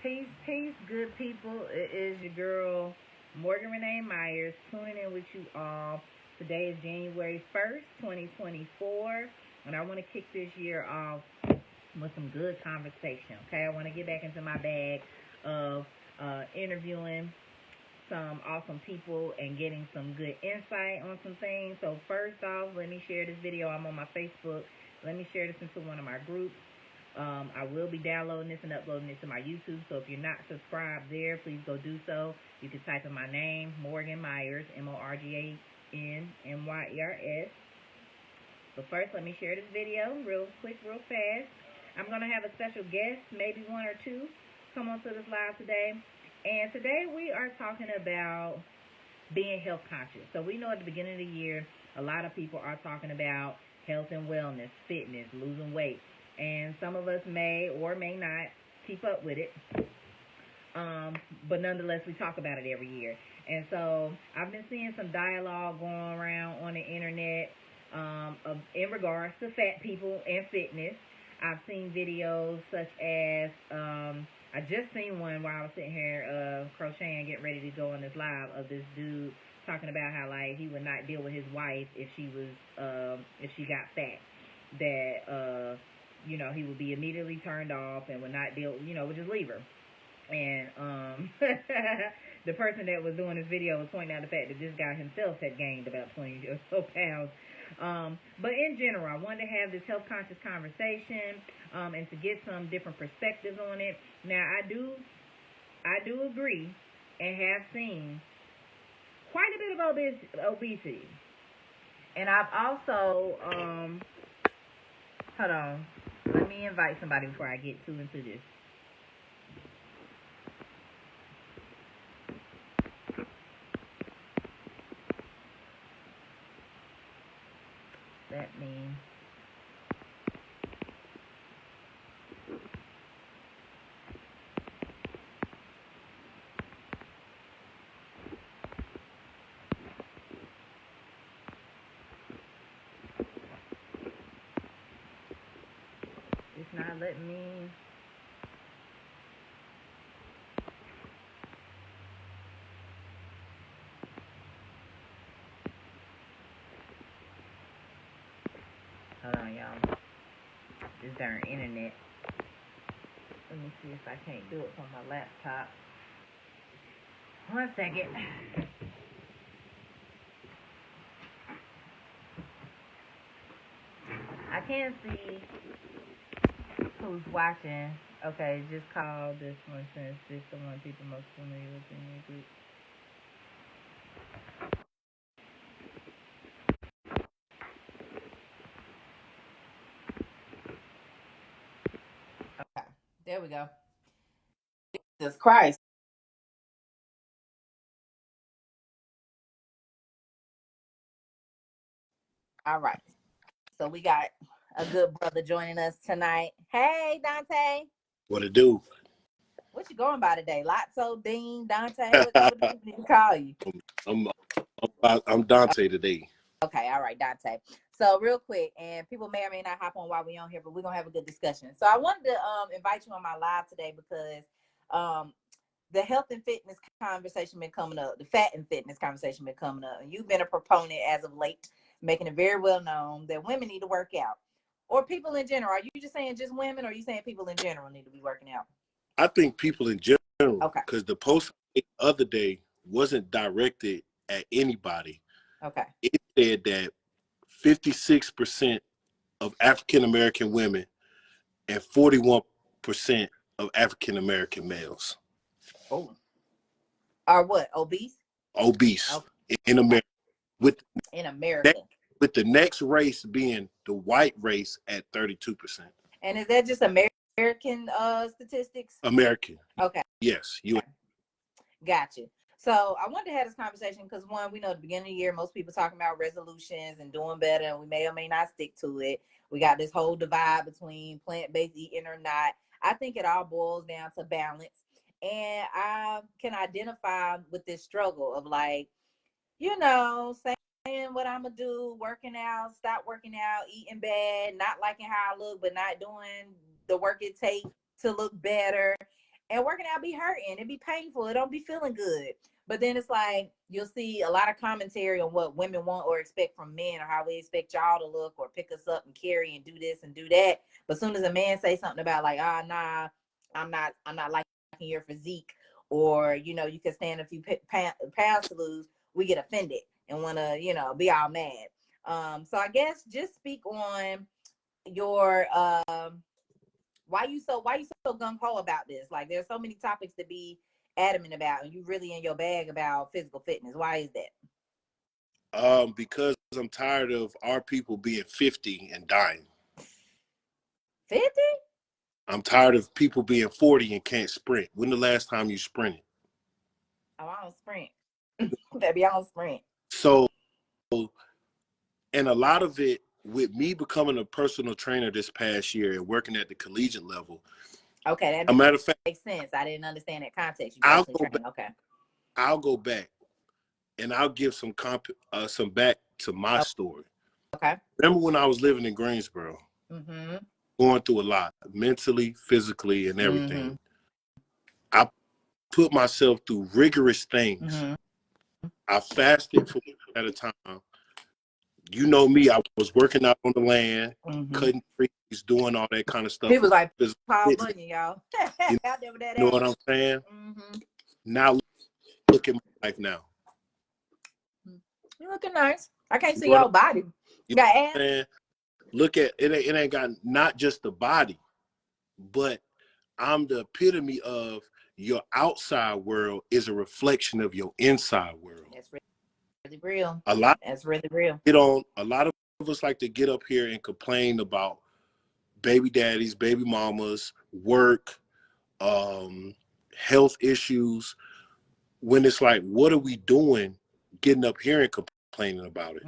Peace, good people. It is your girl, Morgan Renee Myers, tuning in with you all. Today is January 1st, 2024, and I want to kick this year off with some good conversation, okay? I want to get back into my bag of interviewing some awesome people and getting some good insight on some things. So first off, let me share this video. I'm on my Facebook. Let me share this into one of my groups. I will be downloading this and uploading it to my YouTube, so if you're not subscribed there, please go do so. You can type in my name, Morgan Myers, Morganmyers. But first, let me share this video real quick, real fast. I'm going to have a special guest, maybe one or two, come onto this live today. And today we are talking about being health conscious. So we know at the beginning of the year, a lot of people are talking about health and wellness, fitness, losing weight. And some of us may or may not keep up with it. But nonetheless, we talk about it every year. And so I've been seeing some dialogue going around on the internet in regards to fat people and fitness. I've seen videos such as, I just seen one while I was sitting here crocheting, getting ready to go on this live, of this dude talking about how, like, he would not deal with his wife if she got fat. That, he would be immediately turned off and would not deal, would just leave her. And the person that was doing this video was pointing out the fact that this guy himself had gained about 20 or so pounds. But in general, I wanted to have this health conscious conversation and to get some different perspectives on it. Now, I do agree and have seen quite a bit of obesity. And I've also, hold on, let me invite somebody before I get too into this. That means it's not letting me. Hold on, y'all. This darn internet. Let me see if I can't do it from my laptop. 1 second. I can't see who's watching. Okay, just call this one since this is the one people most familiar with in your group. Okay, there we go. Jesus Christ. All right. So we got a good brother joining us tonight. Hey, Dante. What it do? What you going by today? Lotso, Dean, Dante? What do people need to call you? I'm Dante today. Okay, all right, Dante. So real quick, and people may or may not hop on while we're on here, but we're gonna have a good discussion. So I wanted to invite you on my live today because the health and fitness conversation been coming up, the fat and fitness conversation been coming up, and you've been a proponent as of late, making it very well known that women need to work out, or people in general. Are you just saying just women, or are you saying people in general need to be working out? I think people in general, Okay. because the post the other day wasn't directed at anybody. Okay. It said that 56% of African American women and 41% of African American males are what, obese? Obese in America. In America. With the next race being the white race at 32%. And is that just American statistics? American. Okay. Yes. You. Okay. Gotcha. So I wanted to have this conversation because, one, we know at the beginning of the year, most people talking about resolutions and doing better, and we may or may not stick to it. We got this whole divide between plant-based eating or not. I think it all boils down to balance. And I can identify with this struggle of, like, saying what I'm going to do, working out, stop working out, eating bad, not liking how I look, but not doing the work it takes to look better. and working out be hurting. It be painful. It don't be feeling good. But then it's like you'll see a lot of commentary on what women want or expect from men, or how we expect y'all to look or pick us up and carry and do this and do that. But as soon as a man say something about like, nah, I'm not liking your physique, or you can stand a few pounds to lose, we get offended and want to be all mad. So I guess just speak on your why you so gung-ho about this. Like, there's so many topics to be adamant about, and you really in your bag about physical fitness. Why is that? Because I'm tired of our people being 50 and dying. 50? I'm tired of people being 40 and can't sprint. When the last time you sprinted? Oh, I don't sprint. Baby, I don't sprint. So, and a lot of it, with me becoming a personal trainer this past year and working at the collegiate level. Okay, that a matter of fact, makes sense. I didn't understand that context. You I'll personally go train. back, Okay. I'll go back and I'll give some back to my story. Okay. Remember when I was living in Greensboro, Mm-hmm. going through a lot, mentally, physically, and everything. Mm-hmm. I put myself through rigorous things. Mm-hmm. I fasted for weeks at a time. You know me, I was working out on the land, cutting trees, doing all that kind of stuff. He was like Paul fitness. Bunyan, y'all. You Out there with that know ass. what I'm saying? Mm-hmm. Now look at my life now. You looking nice. I can't see your body. You got ass? Look at it. It ain't got not just the body, but I'm the epitome of your outside world is a reflection of your inside world. That's really real. That's really real. A lot of us like to get up here and complain about baby daddies, baby mamas, work, health issues, when it's like, what are we doing getting up here and complaining about it?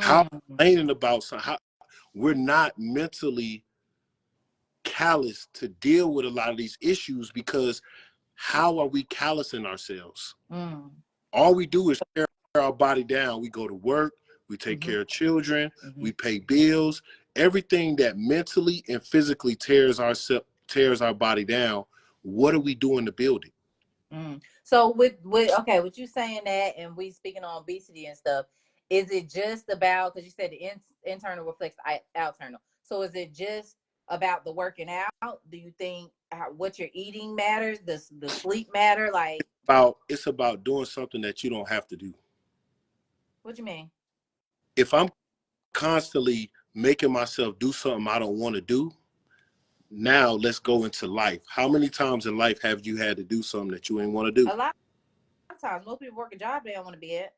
How complaining about something? We're not mentally callous to deal with a lot of these issues, because how are we callousing ourselves? All we do is tear our body down. We go to work, we take care of children, we pay bills, everything that mentally and physically tears our body down. What are we doing to build it? So with you saying that, and we speaking on obesity and stuff, is it just about, because you said the internal reflects external, so is it just about the working out? Do you think what you're eating matters? Does the sleep matter? Like, it's about doing something that you don't have to do. What you mean? If I'm constantly making myself do something I don't want to do, now let's go into life. How many times in life have you had to do something that you ain't want to do? A lot of times. Most people work a job they don't want to be at.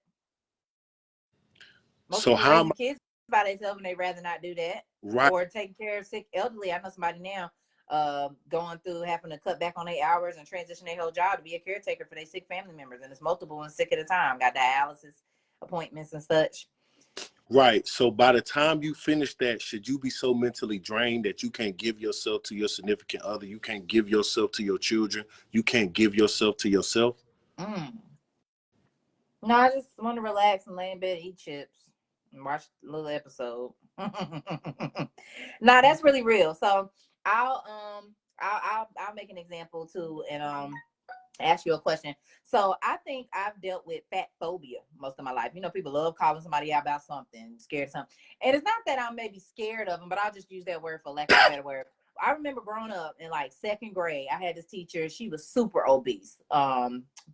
Most people raising kids by themselves and they rather not do that. Right. Or taking care of sick elderly. I know somebody now going through having to cut back on their hours and transition their whole job to be a caretaker for their sick family members, and it's multiple and sick at a time. Got dialysis appointments and such. Right. So by the time you finish that, should you be so mentally drained that you can't give yourself to your significant other? You can't give yourself to your children. You can't give yourself to yourself. No, I just want to relax and lay in bed, eat chips, and watch a little episode. Nah, that's really real. So I'll make an example too, and ask you a question. So I think I've dealt with fat phobia most of my life. You know, people love calling somebody out about something, scared of something. And it's not that I'm maybe scared of them, but I'll just use that word for lack of a better word. I remember growing up in like second grade, I had this teacher. She was super obese.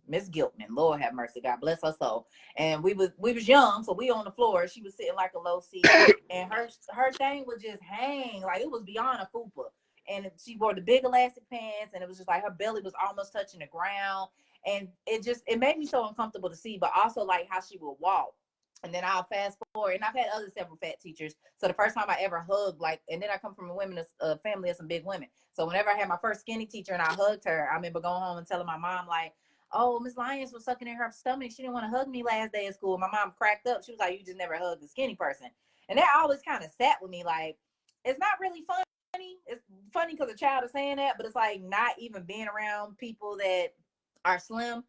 Miss Giltman, Lord have mercy, God bless her soul. And we was young, so we on the floor. She was sitting like a low seat, and her thing would just hang like it was beyond a fupa. And she wore the big elastic pants, and it was just like her belly was almost touching the ground. And it made me so uncomfortable to see, but also like how she would walk. And then I'll fast forward, and I've had several fat teachers. So the first time I ever hugged, and then I come from a family of some big women. So whenever I had my first skinny teacher and I hugged her, I remember going home and telling my mom, like, oh, Miss Lyons was sucking in her stomach. She didn't want to hug me last day of school. My mom cracked up. She was like, you just never hugged a skinny person. And that always kind of sat with me, like, it's not really fun. It's funny because a child is saying that, but it's like not even being around people that are slim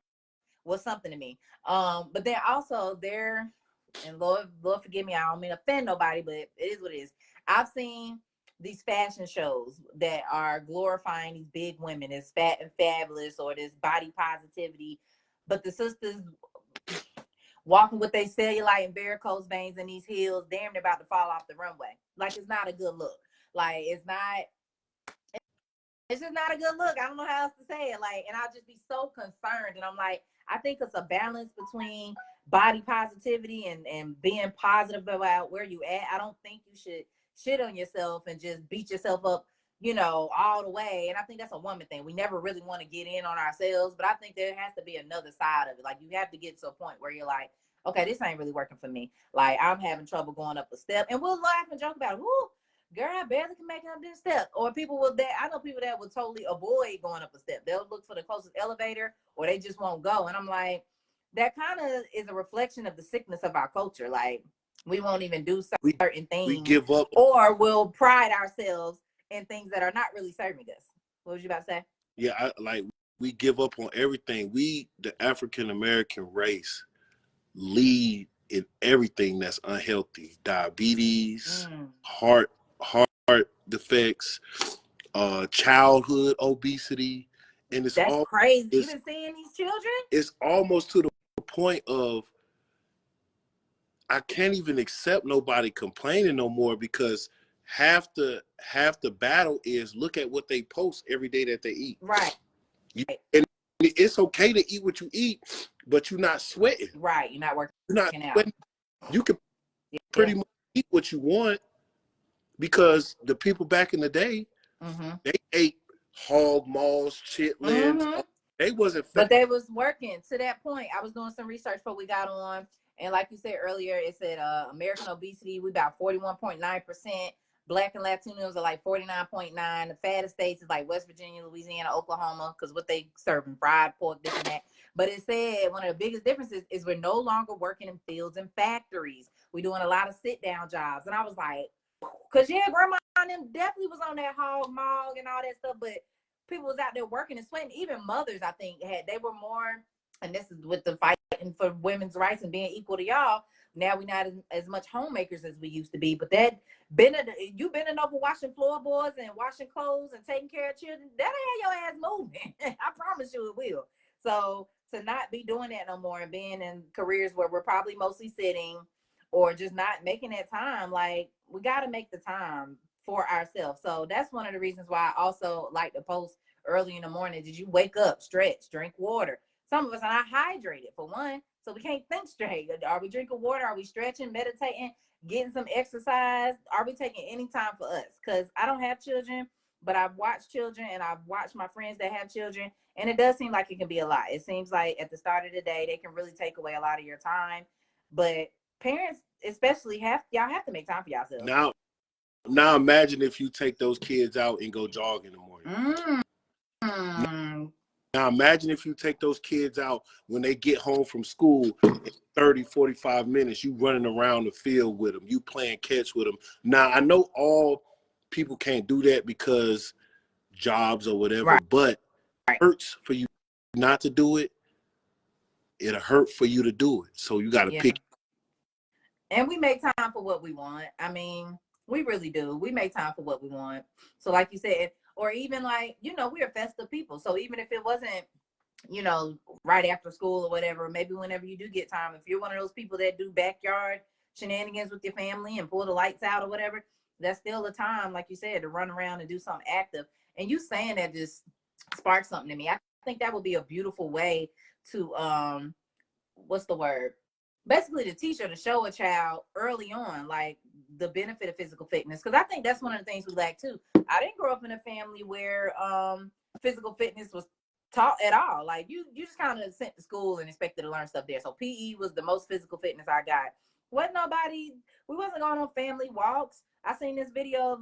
was something to me. But then also and Lord forgive me, I don't mean to offend nobody, but it is what it is. I've seen these fashion shows that are glorifying these big women as fat and fabulous, or this body positivity, but the sisters walking with their cellulite and varicose veins in these heels, damn near about to fall off the runway. Like, it's not a good look. Like, it's just not a good look. I don't know how else to say it. Like, and I'll just be so concerned. And I'm like, I think it's a balance between body positivity and being positive about where you at. I don't think you should shit on yourself and just beat yourself up, all the way. And I think that's a woman thing. We never really want to get in on ourselves, but I think there has to be another side of it. Like, you have to get to a point where you're like, okay, this ain't really working for me. Like, I'm having trouble going up a step, and we'll laugh and joke about it. Woo, girl, I barely can make it up this step. Or I know people that will totally avoid going up a step. They'll look for the closest elevator, or they just won't go. And I'm like, that kind of is a reflection of the sickness of our culture. Like, we won't even do certain things. We give up. Or we'll pride ourselves in things that are not really serving us. What was you about to say? Yeah, we give up on everything. We, the African American race, lead in everything that's unhealthy. Diabetes, heart defects, childhood obesity, and it's all crazy. You've been seeing these children? It's almost to the point of I can't even accept nobody complaining no more, because half the battle is look at what they post every day that they eat. Right. And it's okay to eat what you eat, but you're not sweating. Right. You're not working out. You can pretty much eat what you want, because the people back in the day, they ate hog maws, chitlins. They wasn't fat. But they was working. To that point, I was doing some research before we got on. And like you said earlier, it said American obesity, we about 41.9%. Black and Latinos are like 49.9%. The fattest states is like West Virginia, Louisiana, Oklahoma, because what they serving, fried pork, this and that. But it said one of the biggest differences is we're no longer working in fields and factories. We're doing a lot of sit-down jobs. And I was like, because grandma and them definitely was on that hog mog and all that stuff, but people was out there working and sweating. Even mothers, I think, they were more, and this is with the fighting for women's rights and being equal to y'all. Now we're not as much homemakers as we used to be, but that you bending over washing floorboards and washing clothes and taking care of children, that ain't your ass moving. I promise you it will. So to not be doing that no more and being in careers where we're probably mostly sitting or just not making that time, like, we got to make the time for ourselves. So that's one of the reasons why I also like to post early in the morning. Did you wake up, stretch, drink water? Some of us are not hydrated, for one, so we can't think straight. Are we drinking water? Are we stretching, meditating, getting some exercise? Are we taking any time for us? Because I don't have children, but I've watched children and I've watched my friends that have children, and it does seem like it can be a lot. It seems like at the start of the day, they can really take away a lot of your time. But parents especially y'all have to make time for yourselves. Now imagine if you take those kids out and go jog in the morning. Now imagine if you take those kids out when they get home from school in 30, 45 minutes, you running around the field with them, you playing catch with them. Now, I know all people can't do that because jobs or whatever, but it hurts for you not to do it. It'll hurt for you to do it. So you got to pick. And we make time for what we want. I mean, we really do. We make time for what we want. So like you said, or even like, we're festive people. So even if it wasn't, right after school or whatever, maybe whenever you do get time, if you're one of those people that do backyard shenanigans with your family and pull the lights out or whatever, that's still a time, like you said, to run around and do something active. And you saying that just sparked something in me. I think that would be a beautiful way to, what's the word? Basically to teach or to show a child early on, like, the benefit of physical fitness. Because I think that's one of the things we lack too. I didn't grow up in a family where physical fitness was taught at all. Like, you just kind of sent to school and expected to learn stuff there. So PE was the most physical fitness I got. We wasn't going on family walks. I seen this video of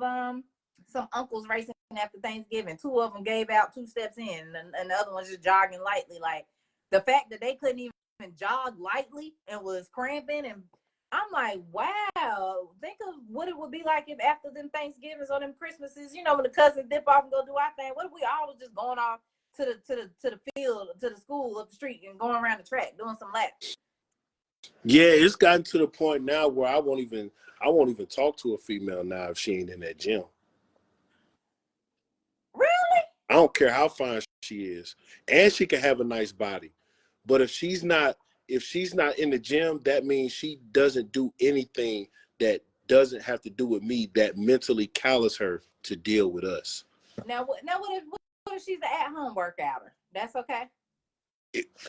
some uncles racing after Thanksgiving. 2 of them gave out 2 steps in, and the other one's just jogging lightly. Like, the fact that they couldn't even jog lightly and was cramping, and I'm like, wow, think of what it would be like if after them Thanksgivings or them Christmases, when the cousins dip off and go do our thing, what if we all was just going off to the field, to the school up the street and going around the track doing some laps? Yeah, it's gotten to the point now where I won't even talk to a female now if she ain't in that gym. I don't care how fine she is. And she can have a nice body. But if she's not in the gym, that means she doesn't do anything that doesn't have to do with me that mentally callous her to deal with us. Now what if she's an at-home workouter? That's okay?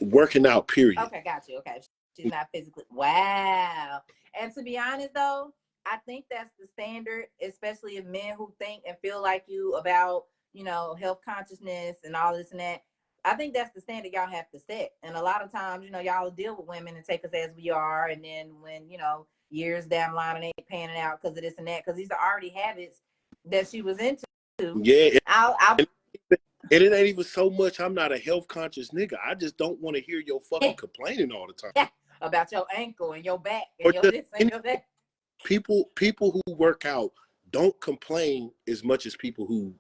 Working out, period. Okay, got you. Okay. She's not physically. Wow. And to be honest, though, I think that's the standard, especially of men who think and feel like you about, health consciousness and all this and that. I think that's the standard y'all have to set. And a lot of times, y'all deal with women and take us as we are. And then when, years down the line and ain't panning out because of this and that, because these are already habits that she was into. Yeah. And it ain't even so much I'm not a health conscious nigga. I just don't want to hear your fucking complaining all the time. About your ankle and your back and your this and your that. People who work out don't complain as much as people who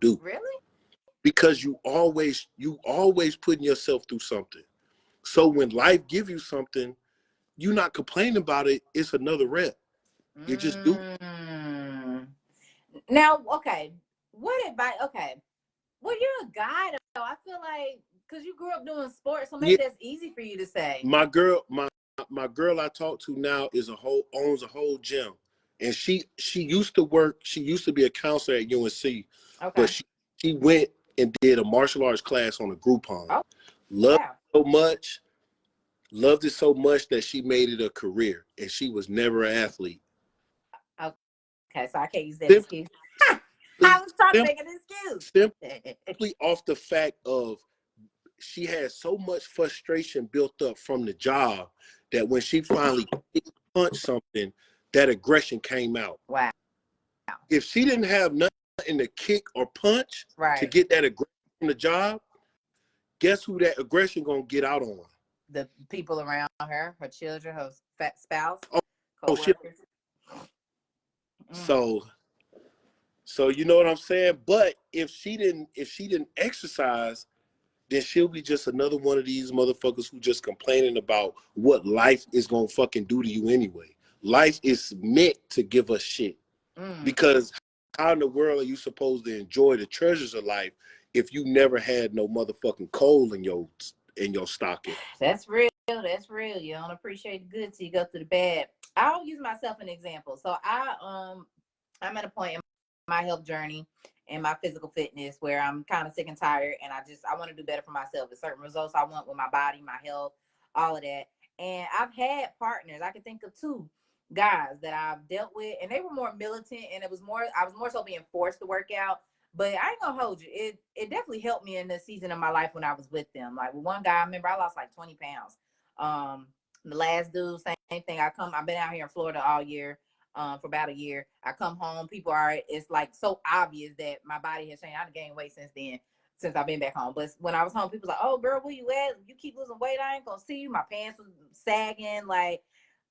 do. Really? Because you always putting yourself through something. So when life give you something, you're not complaining about it. It's another rep. You just do. Now, okay. What advice? Okay. Well, you're a guy though. I feel like because you grew up doing sports, so maybe that's easy for you to say. My girl I talk to now owns a whole gym, and she used to work. She used to be a counselor at UNC, but she went and did a martial arts class on a Groupon. Oh, loved it so much that she made it a career, and she was never an athlete. Okay, so I can't use that excuse. I was trying to make an excuse. Simply off the fact of she had so much frustration built up from the job that when she finally punched something, that aggression came out. Wow. If she didn't have nothing to kick or punch to get that aggression from the job, guess who that aggression gonna get out on? The people around her children, her spouse, co-workers. So you know what I'm saying? But if she didn't exercise, then she'll be just another one of these motherfuckers who just complaining about what life is gonna fucking do to you anyway. Life is meant to give us shit. Because how in the world are you supposed to enjoy the treasures of life if you never had no motherfucking coal in your stocking? That's real. That's real. You don't appreciate the good till you go through the bad. I'll use myself an example. So I'm at a point in my health journey and my physical fitness where I'm kind of sick and tired, and I want to do better for myself. There's certain results I want with my body, my health, all of that. And I've had partners. I can think of 2 guys that I've dealt with, and they were more militant, and I was more so being forced to work out. But I ain't gonna hold you. It definitely helped me in the season of my life when I was with them. Like with one guy, I remember I lost like 20 pounds. The last dude, same thing. I've been out here in Florida all year. For about a year. I come home, it's like so obvious that my body has changed. I've gained weight since I've been back home. But when I was home, people were like, oh girl, where you at? You keep losing weight, I ain't gonna see you. My pants was sagging. Like,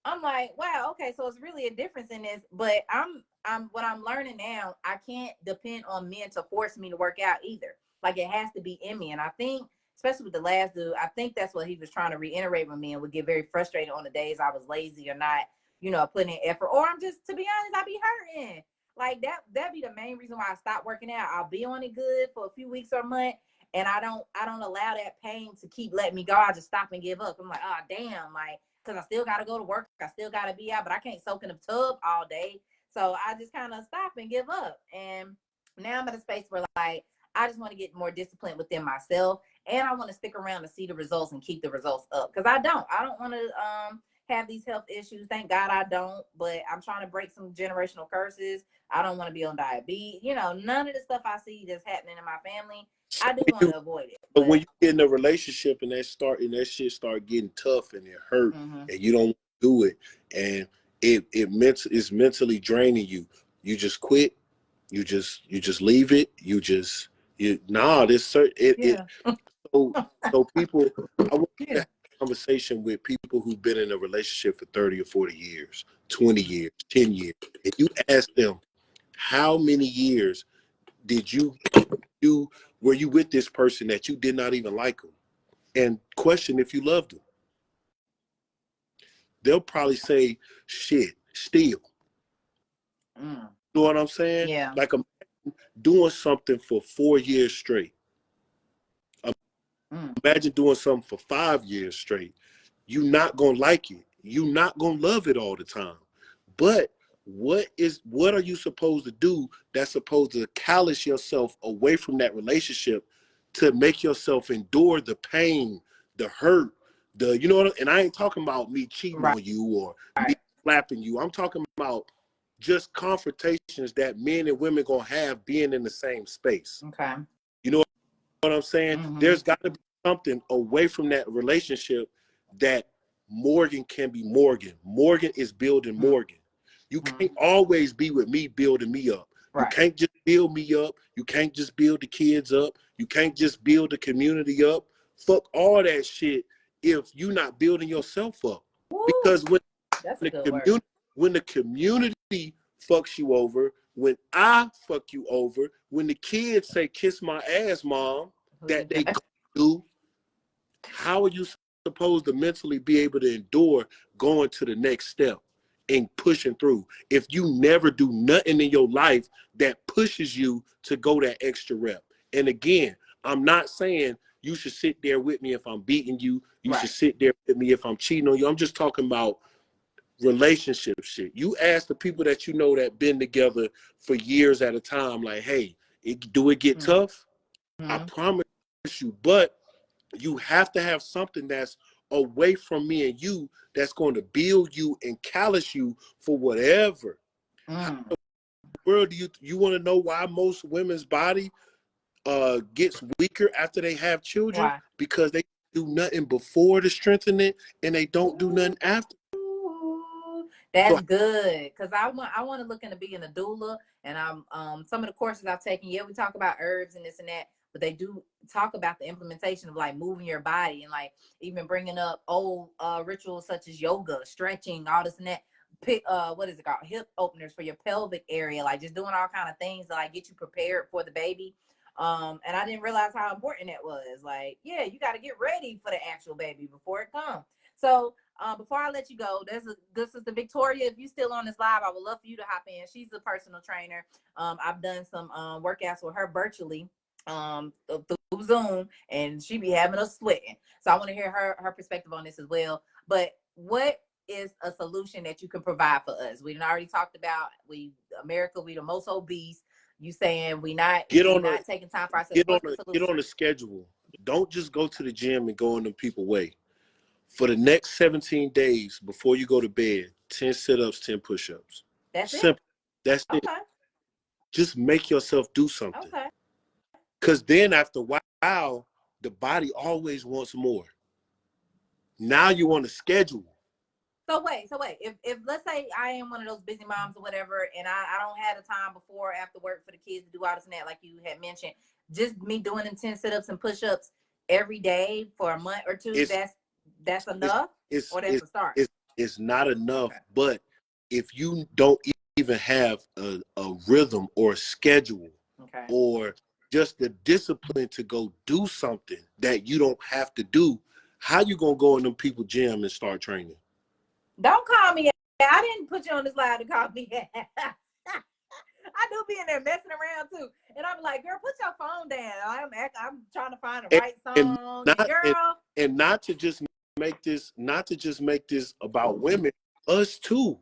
I'm like, wow, okay, so it's really a difference in this. But what I'm learning now, I can't depend on men to force me to work out either. Like it has to be in me. And I think, especially with the last dude, I think that's what he was trying to reiterate with me, and would get very frustrated on the days I was lazy or not, putting in effort, or I'm just, to be honest, I be hurting. Like that'd be the main reason why I stopped working out. I'll be on it good for a few weeks or a month, and I don't allow that pain to keep letting me go. I just stop and give up. I'm like, oh damn, like, because I still gotta go to work, I still gotta be out, but I can't soak in the tub all day. So I just kind of stop and give up. And now I'm at a space where like I just want to get more disciplined within myself, and I want to stick around to see the results and keep the results up. Because I don't want to have these health issues. Thank God I don't, but I'm trying to break some generational curses. I don't want to be on diabetes. None of the stuff I see that's happening in my family, I do want to avoid it. But when you get in a relationship and that shit start getting tough and it hurt, and you don't do it, and it's mentally draining you, you just quit. You just leave it. So people, I want to have a conversation with people who've been in a relationship for 30 or 40 years, 20 years, 10 years. If you ask them, how many years were you with this person that you did not even like them? And question if you loved them. They'll probably say, shit, still. You know what I'm saying? Yeah. Like doing something for 4 years straight. Imagine doing something for 5 years straight. You're not gonna like it. You're not gonna love it all the time. But what are you supposed to do that's supposed to callous yourself away from that relationship to make yourself endure the pain, the hurt, you know what? And I ain't talking about me cheating on you or me slapping you. I'm talking about just confrontations that men and women gonna have being in the same space. Okay. You know what I'm saying? There's got to be something away from that relationship that Morgan can be Morgan. Morgan is building Morgan. You can't always be with me building me up. You can't just build me up. You can't just build the kids up. You can't just build the community up. Fuck all that shit if you're not building yourself up. Woo. Because when the community fucks you over, when I fuck you over, when the kids say kiss my ass, mom, that they do, how are you supposed to mentally be able to endure going to the next step and pushing through if you never do nothing in your life that pushes you to go that extra rep? And again, I'm not saying you should sit there with me if I'm beating you. You should sit there with me if I'm cheating on you. I'm just talking about relationship shit. You ask the people that you know that been together for years at a time, like, hey, do it get tough? I promise you, but you have to have something that's away from me and you that's going to build you and callous you for whatever. How in the world do you want to know why most women's body gets weaker after they have children? Why? Because they do nothing before to strengthen it and they don't do nothing after. That's good, because I want to look into being a doula, and I'm some of the courses I've taken. Yeah, we talk about herbs and this and that, but they do talk about the implementation of like moving your body and like even bringing up old rituals such as yoga, stretching, all this and that. Pick what is it called? Hip openers for your pelvic area, like just doing all kind of things to like get you prepared for the baby. And I didn't realize how important that was. Like, yeah, you got to get ready for the actual baby before it comes. So before I let you go, this is the Victoria. If you're still on this live, I would love for you to hop in. She's a personal trainer. I've done some workouts with her virtually through Zoom, and she be having us sweating. So I want to hear her perspective on this as well. But what is a solution that you can provide for us? We already talked about America, we the most obese. You saying we not taking time for ourselves. Get on the schedule. Don't just go to the gym and go in the people way. For the next 17 days before you go to bed, 10 sit-ups, 10 push-ups. That's simple. That's it. it. Just make yourself do something. Okay. Because then after a while, the body always wants more. Now you want to schedule. So wait. If let's say I am one of those busy moms or whatever, and I don't have the time before or after work for the kids to do all this and that, like you had mentioned, just me doing them 10 sit-ups and push-ups every day for a month or two, that's enough? Or that's a start? It's not enough, but if you don't even have a rhythm or a schedule, or just the discipline to go do something that you don't have to do, how you gonna go in them people gym and start training? Don't call me. I didn't put you on this live to call me. I do be in there messing around too, and I'm like, girl, put your phone down. I'm trying to find the right song, girl. And not to just make this about women, us too.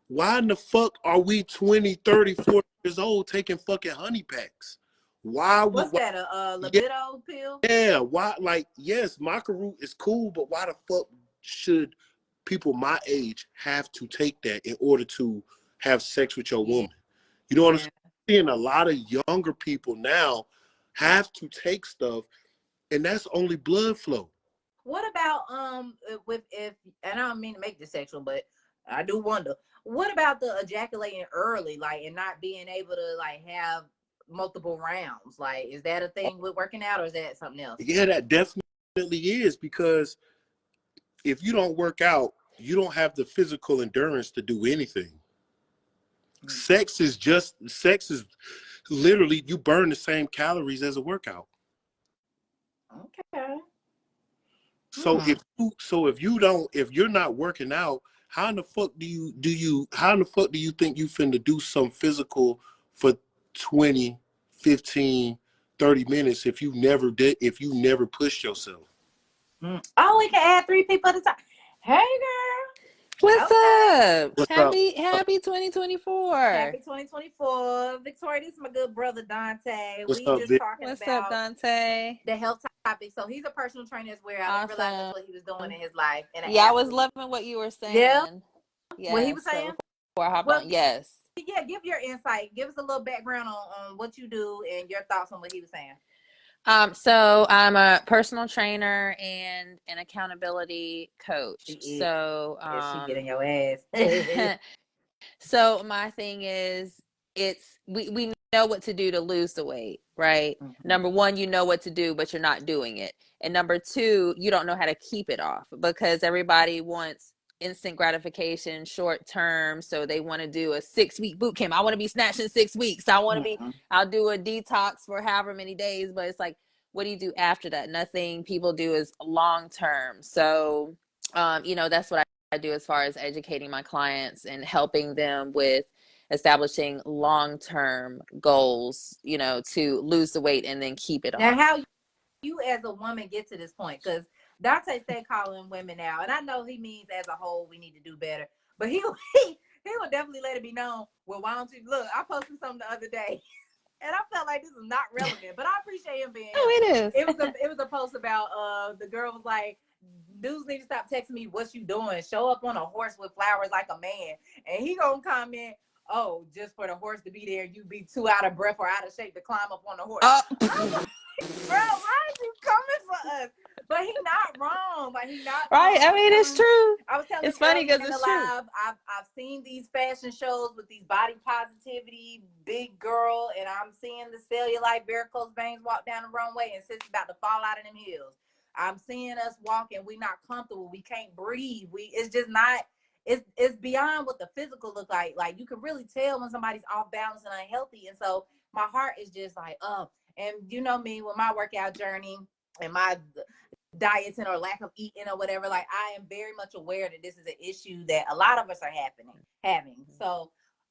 Why in the fuck are we 20, 30, 40 years old taking fucking honey packs? What's that, a libido pill? Yeah, why? Like, yes, maca root is cool, but why the fuck should people my age have to take that in order to have sex with your woman? You know what I'm saying? Seeing a lot of younger people now have to take stuff, and that's only blood flow. What about if and I don't mean to make this sexual, but I do wonder, what about the ejaculating early, like, and not being able to like have multiple rounds? Like, is that a thing with working out, or is that something else? Yeah, that definitely is, because if you don't work out, you don't have the physical endurance to do anything. Sex is literally, you burn the same calories as a workout. Okay. So if you're not working out, how in the fuck do you think you finna do some physical for 20, 15, 30 minutes if you never pushed yourself. Oh, we can add 3 people at a time. Hey, girl. What's up? What's Happy up? 2024. Happy 2024. Victoria, this is my good brother, Dante. What's we up, just Vic? talking What's about up, Dante? the health topic. So he's a personal trainer as well. I didn't realize that's what he was doing in his life. And Yeah, I was loving what you were saying. Yeah. Yes. What he was saying? Before I hopped on. Yes. Yeah, give your insight. Give us a little background on what you do and your thoughts on what he was saying. So I'm a personal trainer and an accountability coach. So she getting your ass. So my thing is, we know what to do to lose the weight, right? Mm-hmm. Number one, you know what to do, but you're not doing it. And number two, you don't know how to keep it off because everybody wants instant gratification, short term. So they want to do a 6-week boot camp. I want to be snatched in 6 weeks. I want to I'll do a detox for however many days, but it's like, what do you do after that? Nothing. People do is long term. So, that's what I do as far as educating my clients and helping them with establishing long-term goals, to lose the weight and then keep it on. Now, how you as a woman get to this point? Because Dante said calling women out, and I know he means as a whole we need to do better, but he will definitely let it be known. Well, why don't you look? I posted something the other day, and I felt like this is not relevant, but I appreciate him being. It is. It was a post about the girl was like, dudes need to stop texting me, what you doing? Show up on a horse with flowers like a man. And he gonna comment, oh, just for the horse to be there, you be too out of breath or out of shape to climb up on the horse. I'm like, bro, why are you coming for us? But he's not wrong. Like, he's not right. wrong. I mean, it's true. I was telling it's funny because it's true. I've seen these fashion shows with these body positivity, big girl, and I'm seeing the cellulite varicose veins walk down the runway and sis about to fall out of them heels. I'm seeing us walking. We're not comfortable. We can't breathe. It's just not. It's beyond what the physical look like. Like, you can really tell when somebody's off balance and unhealthy. And so my heart is just like, and you know me with my workout journey and my dieting or lack of eating or whatever. Like, I am very much aware that this is an issue that a lot of us are having. So,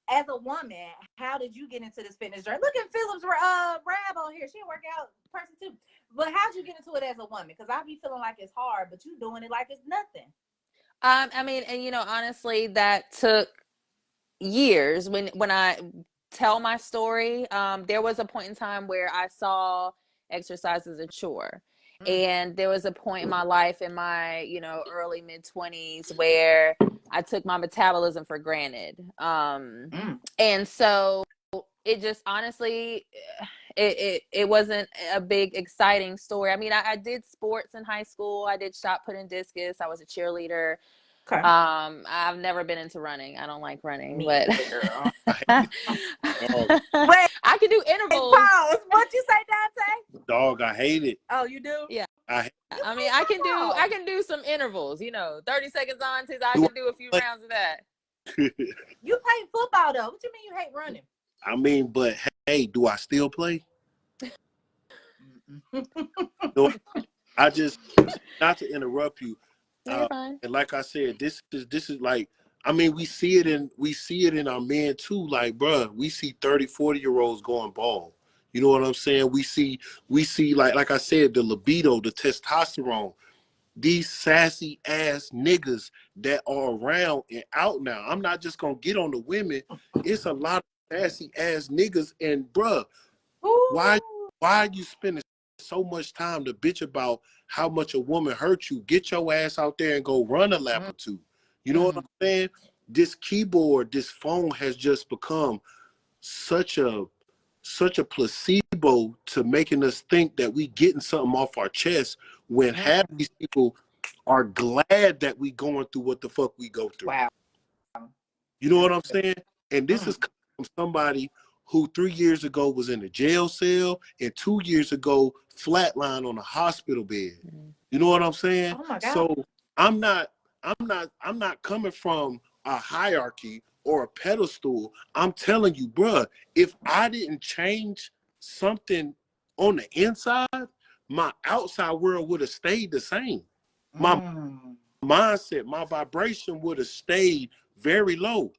as a woman, how did you get into this fitness journey? Look at Phillips Rab on here. She a workout person too. But how'd you get into it as a woman? Because I be feeling like it's hard, but you doing it like it's nothing. I mean, and honestly, that took years. When I tell my story, there was a point in time where I saw exercise as a chore. And there was a point in my life in my, early mid-20s where I took my metabolism for granted. And so it just honestly, it wasn't a big, exciting story. I mean, I did sports in high school. I did shot put and discus. I was a cheerleader. Okay. I've never been into running. I don't like running, but I can do intervals. Pause. What you say, Dante? Dog, I hate it. Oh, you do? Yeah. I mean, I can do some intervals. 30 seconds on, I can do a few rounds of that. You play football though. What you mean you hate running? I mean, but hey, do I still play? No, I just, not to interrupt you. And like I said, this is like, I mean, we see it in our men too. Like, bruh, we see 30, 40-year-olds going bald. You know what I'm saying? We see like I said, the libido, the testosterone, these sassy ass niggas that are around and out now. I'm not just gonna get on the women. It's a lot of sassy ass niggas, and bruh, why are you spending so much time to bitch about how much a woman hurt you? Get your ass out there and go run a lap or two. You know what I'm saying? This keyboard, this phone has just become such a placebo to making us think that we getting something off our chest when half these people are glad that we going through what the fuck we go through. Wow. You know what I'm saying? And this is from somebody who 3 years ago was in a jail cell and 2 years ago flatlined on a hospital bed. You know what I'm saying? Oh my God. So I'm not coming from a hierarchy or a pedestal. I'm telling you, bruh, if I didn't change something on the inside, my outside world would have stayed the same. My mindset, my vibration would have stayed very low.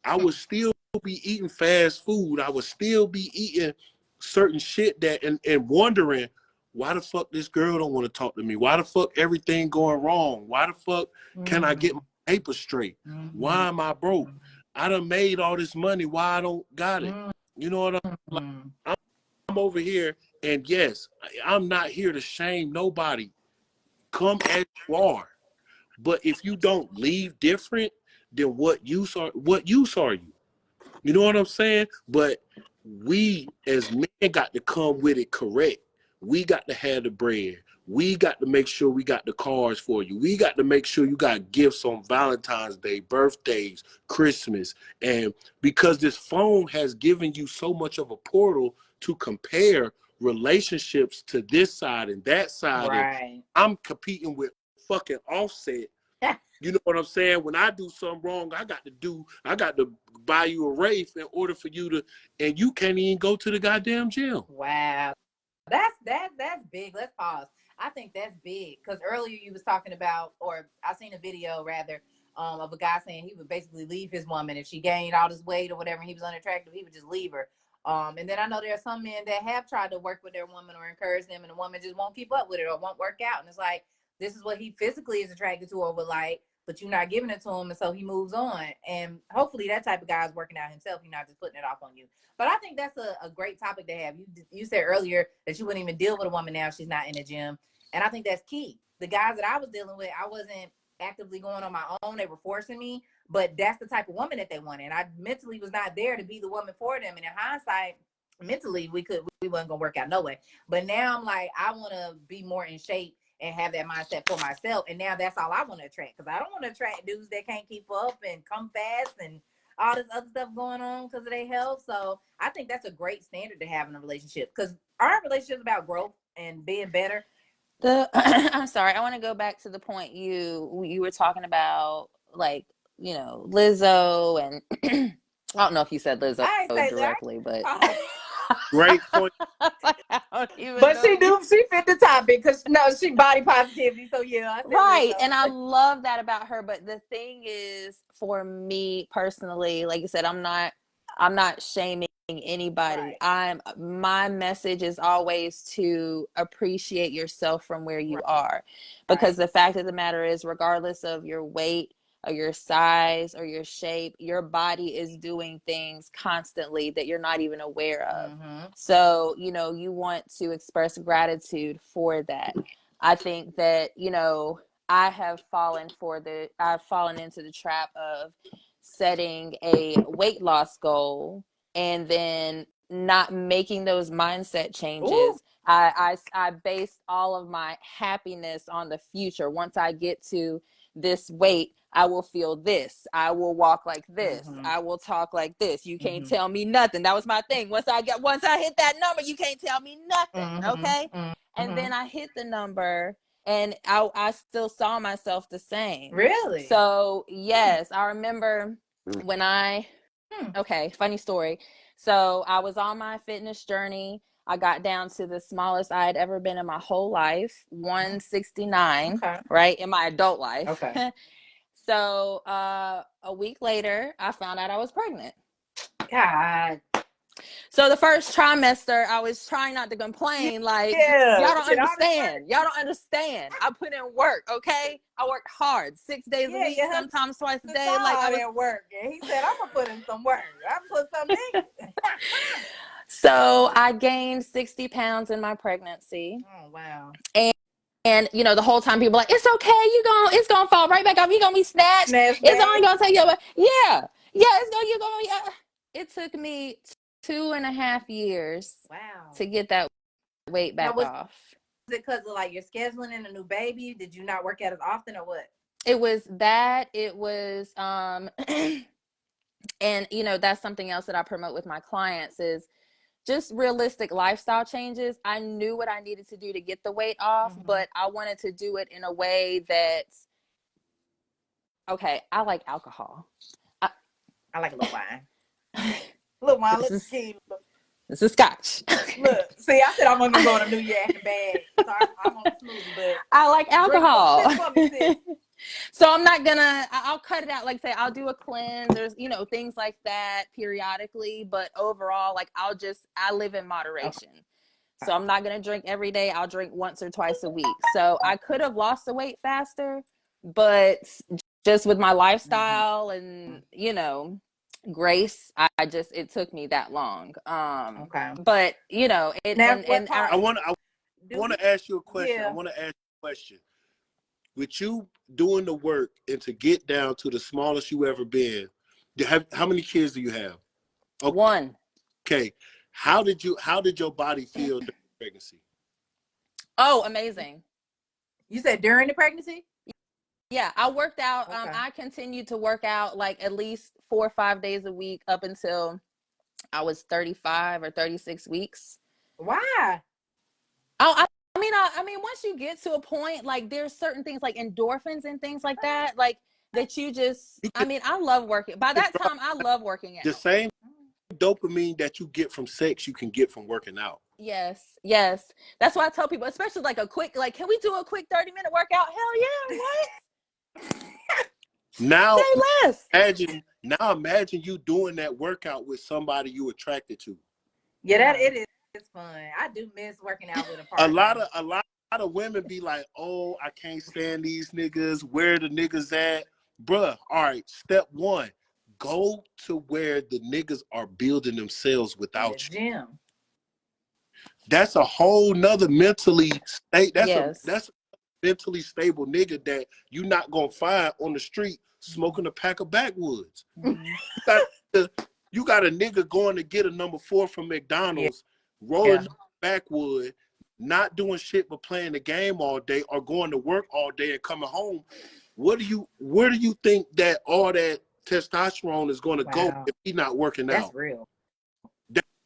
I would still be eating fast food. I would still be eating certain shit that and wondering why the fuck this girl don't want to talk to me? Why the fuck everything going wrong? Why the fuck can I get my paper straight? Why am I broke? I done made all this money. Why I don't got it? You know what I'm like? I'm over here, and yes, I'm not here to shame nobody. Come as you are. But if you don't leave different, then what use are you? You know what I'm saying? But we as men got to come with it correct. We got to have the bread. We got to make sure we got the cars for you. We got to make sure you got gifts on Valentine's Day, birthdays, Christmas. And because this phone has given you so much of a portal to compare relationships to this side and that side. Right. And I'm competing with fucking Offset. You know what I'm saying? When I do something wrong, I got to buy you a Wraith in order for you to, and you can't even go to the goddamn gym. Wow. That's big. Let's pause. I think that's big because earlier you was talking about, or I seen a video rather, of a guy saying he would basically leave his woman if she gained all this weight or whatever, and he was unattractive, he would just leave her. And then I know there are some men that have tried to work with their woman or encourage them, and the woman just won't keep up with it or won't work out. And it's like, this is what he physically is attracted to or would like, but you're not giving it to him, and so he moves on. And hopefully that type of guy is working out himself. You're not just putting it off on you. But I think that's a great topic to have. You said earlier that you wouldn't even deal with a woman now if she's not in the gym. And I think that's key. The guys that I was dealing with, I wasn't actively going on my own. They were forcing me. But that's the type of woman that they wanted. And I mentally was not there to be the woman for them. And in hindsight, mentally, we wasn't going to work out no way. But now I'm like, I want to be more in shape and have that mindset for myself. And now that's all I want to attract. Because I don't want to attract dudes that can't keep up and come fast and all this other stuff going on because of their health. So I think that's a great standard to have in a relationship. Because our relationship is about growth and being better. I'm sorry. I want to go back to the point you were talking about, like, you know, Lizzo, and I don't know if you said Lizzo directly, but great point. But she fit the topic because she body positivity. So yeah, right. And I love that about her. But the thing is, for me personally, like you said, I'm not shaming anybody. Right. My message is always to appreciate yourself from where you are, because the fact of the matter is, regardless of your weight or your size or your shape, your body is doing things constantly that you're not even aware of. So, you know, you want to express gratitude for that. I think that, you know, I've fallen into the trap of setting a weight loss goal and then not making those mindset changes. Ooh. I based all of my happiness on the future. Once I get to this weight, I will feel this. I will walk like this. I will talk like this. You can't tell me nothing. That was my thing. Once I hit that number, you can't tell me nothing. Okay. And then I hit the number, and I still saw myself the same. Really? So yes, I remember when okay, funny story. So I was on my fitness journey. I got down to the smallest I had ever been in my whole life, 169, right, in my adult life. Okay. So a week later, I found out I was pregnant. God. So the first trimester, I was trying not to complain. Like, y'all don't understand. Y'all don't understand. I put in work, okay? I worked hard, 6 days a week, sometimes twice a day. Like, I was at work. And he said, I'm going to put in some work. I put something in. So I gained 60 pounds in my pregnancy. Oh, wow. And you know, the whole time people are like, it's okay, it's gonna fall right back off. You're gonna be snatched. It's only gonna take you away. Yeah, you're gonna be. It took me 2.5 years. Wow. To get that weight back off. Was it because of like your scheduling and a new baby? Did you not work out as often, or what? It was that. It was and you know, that's something else that I promote with my clients is just realistic lifestyle changes. I knew what I needed to do to get the weight off, but I wanted to do it in a way that, okay, I like alcohol. I like a little wine. Little wine, this is scotch. Look, see, I said I'm going to go on a New Year in the bag. So I'm on a smoothie, but I like alcohol. So I'm not gonna, I'll cut it out. Like say I'll do a cleanse or, you know, things like that periodically. But overall, like I live in moderation. So I'm not gonna drink every day. I'll drink once or twice a week. So I could have lost the weight faster, but just with my lifestyle and, you know, grace, it took me that long. Okay. But you know, I want to ask you a question. Yeah. I want to ask you a question. With you doing the work and to get down to the smallest you ever been, how many kids do you have? Okay. One. Okay. How did your body feel during pregnancy? Oh, amazing. You said during the pregnancy? Yeah, I worked out. Okay. I continued to work out like at least 4 or 5 days a week up until I was 35 or 36 weeks. Why? Oh, I mean, once you get to a point, like there's certain things like endorphins and things like that, like that you just. I mean, I love working. By that time, I love working out. The same dopamine that you get from sex, you can get from working out. Yes, yes. That's why I tell people, especially like a quick, like, can we do a quick 30-minute workout? Hell yeah! What? Now, say less. Imagine you doing that workout with somebody you attracted to. Yeah, it is. It's fun. I do miss working out with a partner. A lot of women be like, "Oh, I can't stand these niggas. Where the niggas at, bruh?" All right, step one: go to where the niggas are building themselves without you. Gym. That's a whole nother mentally state. That's yes. a mentally stable nigga that you not gonna find on the street smoking a pack of backwoods. Mm-hmm. You got a nigga going to get a number 4 from McDonald's, rolling backwood, not doing shit but playing the game all day or going to work all day and coming home. Where do you think that all that testosterone is going to go if he's not working out? That's real.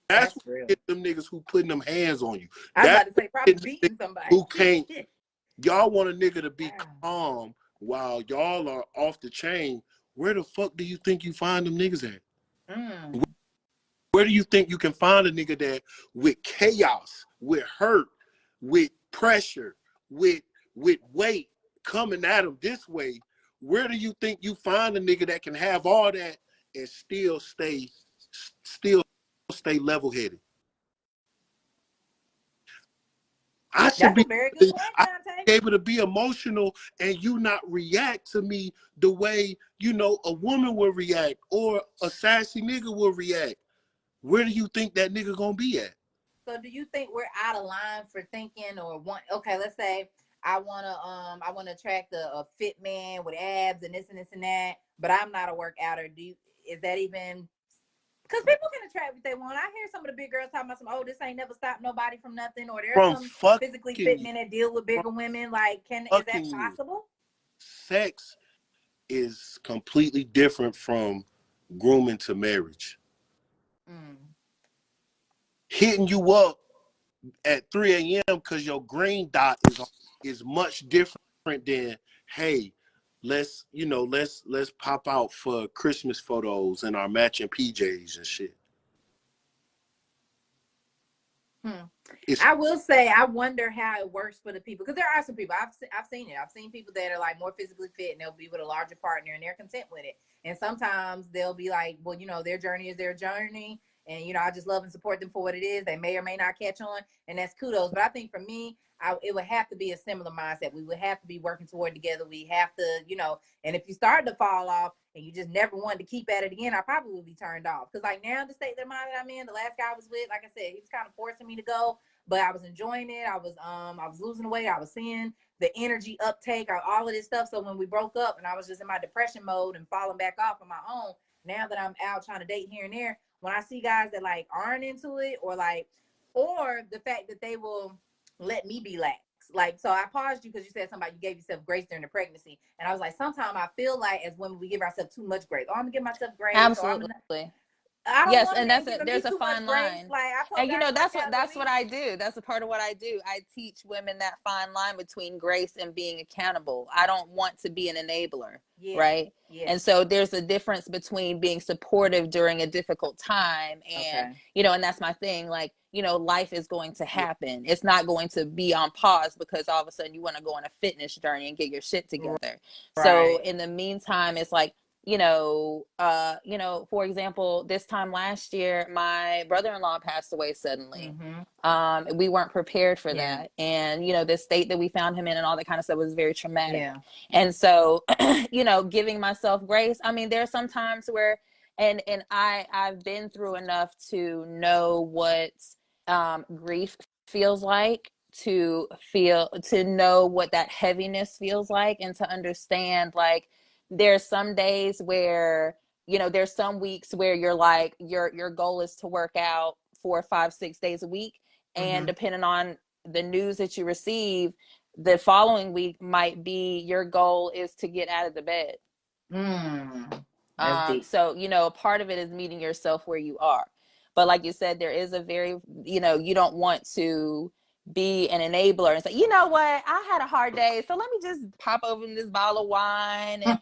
That's real. Them niggas who putting them hands on you. I was about to say probably beating somebody. Who can't. Y'all want a nigga to be calm while y'all are off the chain. Where the fuck do you think you find them niggas at? Where do you think you can find a nigga that with chaos, with hurt, with pressure, with weight coming at him this way? Where do you think you find a nigga that can have all that and still stay level-headed? I should be able to be emotional and you not react to me the way, you know, a woman will react or a sassy nigga will react. Where do you think that nigga gonna be at? So do you think we're out of line for thinking or okay, let's say I wanna attract a fit man with abs and this and that, but I'm not a workouter. Is that even? Because people can attract what they want. I hear some of the big girls talking about this ain't never stopped nobody from nothing, or there's some physically fit men that deal with bigger women. Like, is that possible? Sex is completely different from grooming to marriage. Hitting you up at 3 a.m. because your green dot is much different than, hey, let's pop out for Christmas photos and our matching PJs and shit. I will say, I wonder how it works for the people, because there are some people I've seen it. I've seen people that are like more physically fit and they'll be with a larger partner and they're content with it. And sometimes they'll be like, well, you know, their journey is their journey, and you know, I just love and support them for what it is. They may or may not catch on, and that's kudos. But I think for me, it would have to be a similar mindset. We would have to be working toward together. We have to, you know, and if you start to fall off and you just never wanted to keep at it again, I probably would be turned off. Because like now, the state of mind that I'm in, the last guy I was with, like I said, he was kind of forcing me to go, but I was enjoying it. I was losing weight. I was seeing the energy uptake, all of this stuff. So when we broke up and I was just in my depression mode and falling back off on my own, now that I'm out trying to date here and there, when I see guys that like aren't into it, or the fact that they will let me be lax. Like, so I paused you because you said something about you gave yourself grace during the pregnancy. And I was like, sometimes I feel like as women, we give ourselves too much grace. Oh, I'm gonna give myself grace. Absolutely. I don't Yes, want and men giving me there's a too much fine grace. line. Like I told And her, I can work out that's the what week. I do. That's a part of what I do. I teach women that fine line between grace and being accountable. I don't want to be an enabler, Yeah. right? Yeah. And so there's a difference between being supportive during a difficult time and, and that's my thing. Like, life is going to happen. It's not going to be on pause because all of a sudden you want to go on a fitness journey and get your shit together. Right. So in the meantime, it's like, for example, this time last year, my brother-in-law passed away suddenly. We weren't prepared for that. And, the state that we found him in and all that kind of stuff was very traumatic. Yeah. And so, giving myself grace. I mean, there are some times where, and I've been through enough to know what grief feels like, to know what that heaviness feels like, and to understand, like, there's some days where, there's some weeks where you're like, your goal is to work out 4, 5, 6 days a week. And depending on the news that you receive, the following week might be your goal is to get out of the bed. So, part of it is meeting yourself where you are. But like you said, there is a very, you don't want to be an enabler and say, you know what, I had a hard day, so let me just pop open this bottle of wine and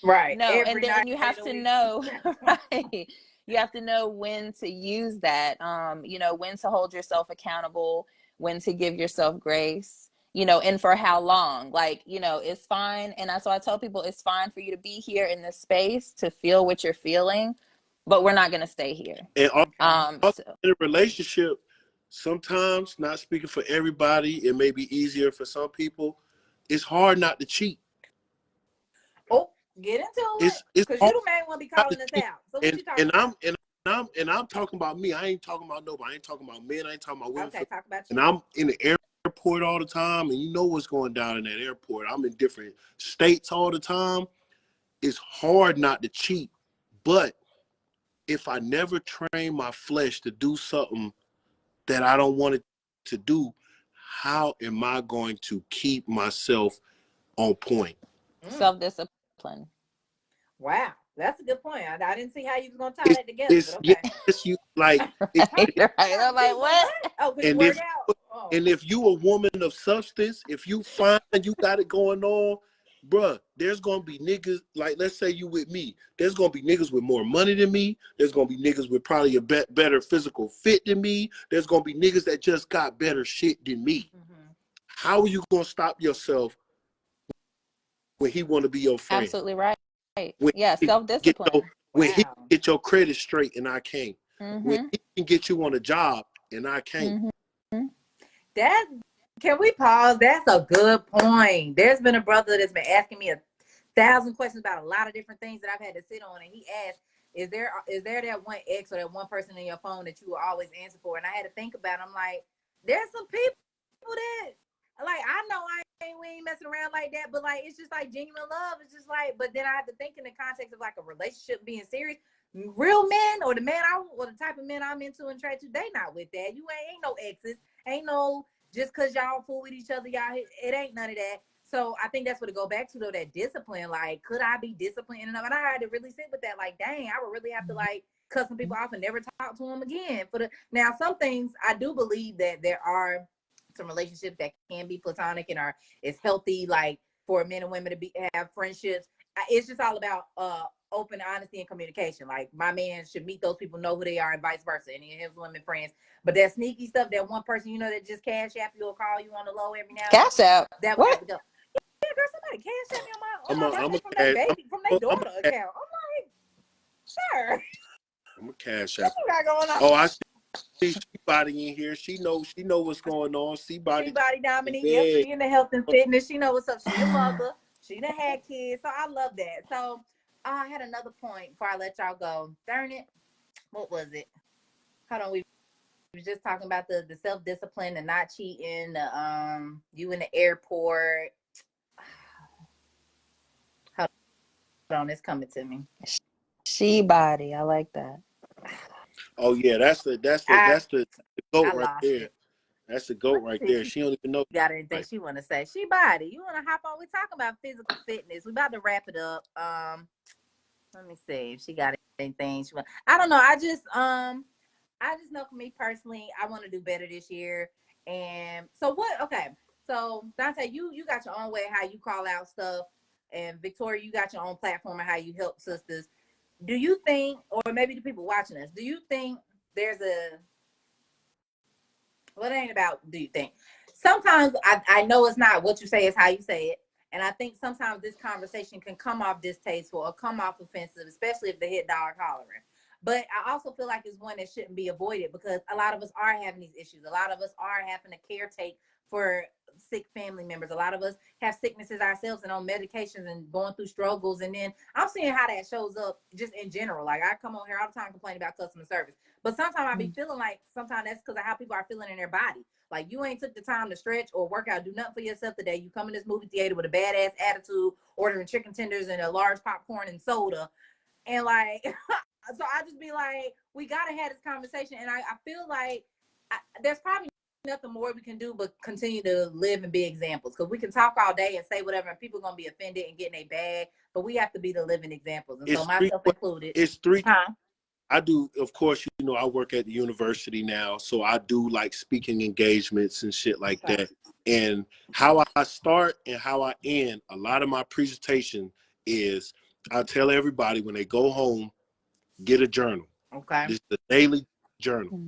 right. No, and then you have to know, right? You have to know when to use that, when to hold yourself accountable, when to give yourself grace, and for how long. Like, it's fine. And so I tell people it's fine for you to be here in this space to feel what you're feeling, but we're not going to stay here. And in a relationship, sometimes, not speaking for everybody, it may be easier for some people. It's hard not to cheat. Oh, get into it. Because you the man want to be calling us out. So what you talking about? I'm talking about me. I ain't talking about nobody. I ain't talking about men. I ain't talking about women. Okay, talk about you. And I'm in the airport all the time, and you know what's going down in that airport. I'm in different states all the time. It's hard not to cheat, but if I never train my flesh to do something that I don't want it to do, how am I going to keep myself on point? Self-discipline. Wow, that's a good point. I didn't see how you was gonna tie that together. But okay. Yes, you like. right. I'm like, what? Oh, because you work out. And if you a woman of substance, if you find you got it going on, bruh, there's gonna be niggas, like, let's say you with me, there's gonna be niggas with more money than me, there's gonna be niggas with probably a better physical fit than me, there's gonna be niggas that just got better shit than me. How are you gonna stop yourself when he want to be your friend? Absolutely right. When self-discipline. When he can get your credit straight and I can't. When he can get you on a job and I can't. Can we pause? That's a good point. There's been a brother that's been asking me 1,000 questions about a lot of different things that I've had to sit on, and he asked, is there that one ex or that one person in your phone that you will always answer for? And I had to think about it. I'm like, there's some people that, like, I know we ain't messing around like that, but like, it's just like genuine love. It's just like, but then I have to think in the context of like a relationship being serious. Real men, or the type of men I'm into and attracted to, they not with that. You ain't no exes, ain't no just cause y'all fool with each other, y'all. It ain't none of that. So I think that's what it go back to though, that discipline. Like, could I be disciplined enough? And I had to really sit with that. Like, dang, I would really have to like cut some people off and never talk to them again. Now, some things I do believe that there are some relationships that can be platonic and is healthy, like for men and women to have friendships. It's just all about open honesty and communication. Like, my man should meet those people, know who they are, and vice versa, and his women friends. But that sneaky stuff, that one person that just cash app you or call you on the low every now and then, cash app, that would have to go. Yeah, girl, somebody cash app me from their daughter account. I'm like, sir, I'm a cash what app. you got going on? Oh, I see Body in here. She know what's going on. Body Dominique. Yep, she in the health and fitness. She know what's up. She a mother. She done had kids. So I love that. So I had another point before I let y'all go. Darn it. What was it? Hold on. We was just talking about the self-discipline and not cheating. You in the airport. Hold on, it's coming to me. She body. I like that. Oh yeah, that's the goat right there. That's the goat right there. She don't even know. Got anything she want to say? She body. You want to hop on? We talking about physical fitness. We about to wrap it up. Let me see if she got things. I don't know. I just know for me personally, I want to do better this year. And so what? Okay, so Dante, you got your own way how you call out stuff, and Victoria, you got your own platform and how you help sisters. Do you think, or maybe the people watching us, do you think there's a, well, it ain't about do you think? Sometimes I know it's not what you say, is how you say it. And I think sometimes this conversation can come off distasteful or come off offensive, especially if the hit dog hollering. But I also feel like it's one that shouldn't be avoided because a lot of us are having these issues. A lot of us are having to caretake for sick family members. A lot of us have sicknesses ourselves and on medications and going through struggles. And then I'm seeing how that shows up just in general. Like I come on here all the time complaining about customer service. But sometimes I be feeling like sometimes that's because of how people are feeling in their body. Like you ain't took the time to stretch or work out, do nothing for yourself today. You come in this movie theater with a badass attitude, ordering chicken tenders and a large popcorn and soda. And like, so I just be like, we got to have this conversation. And I feel like there's probably nothing more we can do but continue to live and be examples. Because we can talk all day and say whatever, and people are going to be offended and get in a bag. But we have to be the living examples. And so myself included. It's three. Huh? I do, of course, you know, I work at the university now. So I do like speaking engagements and shit like that. And how I start and how I end a lot of my presentation is I tell everybody when they go home, get a journal. Okay. This is the daily journal.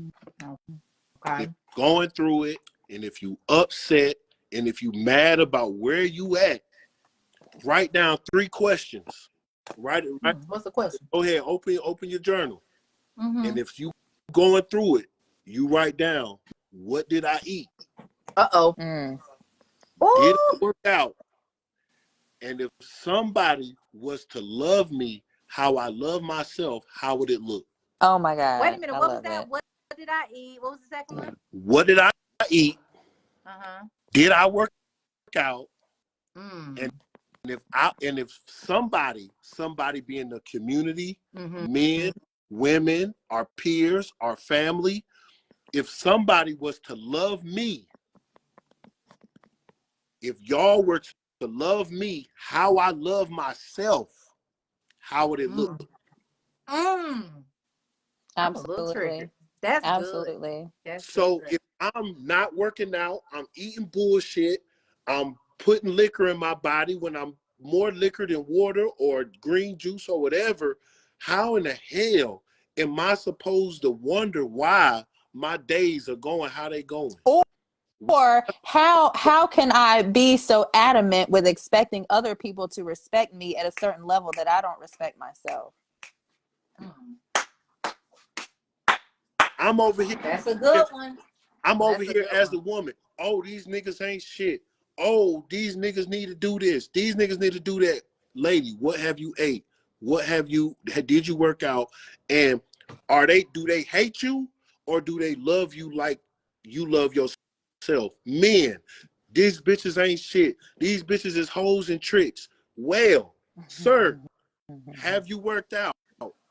Okay. If you're going through it, and if you upset, and if you mad about where you at, write down 3 questions. Right. What's the question? Go ahead, open your journal. And if you going through it, you write down, what did I eat? Uh-oh. Did it work out? And if somebody was to love me how I love myself, how would it look? Oh my God. Wait a minute. What was that? What did I eat? What was the second one? What did I eat? Did I work out? And if somebody be in the community, men, women, our peers, our family, if somebody was to love me, if y'all were to love me how I love myself, how would it look? Absolutely. That's absolutely good. That's so good. If I'm not working out, I'm eating bullshit, I'm putting liquor in my body when I'm more liquor than water or green juice or whatever, how in the hell am I supposed to wonder why my days are going how they going? Or how can I be so adamant with expecting other people to respect me at a certain level that I don't respect myself? I'm over here. That's a good one. I'm over here as a woman. Oh, these niggas ain't shit. Oh, these niggas need to do this. These niggas need to do that. Lady, what have you ate? Did you work out? And do they hate you or do they love you like you love yourself? Men, these bitches ain't shit. These bitches is hoes and tricks. Well, sir, have you worked out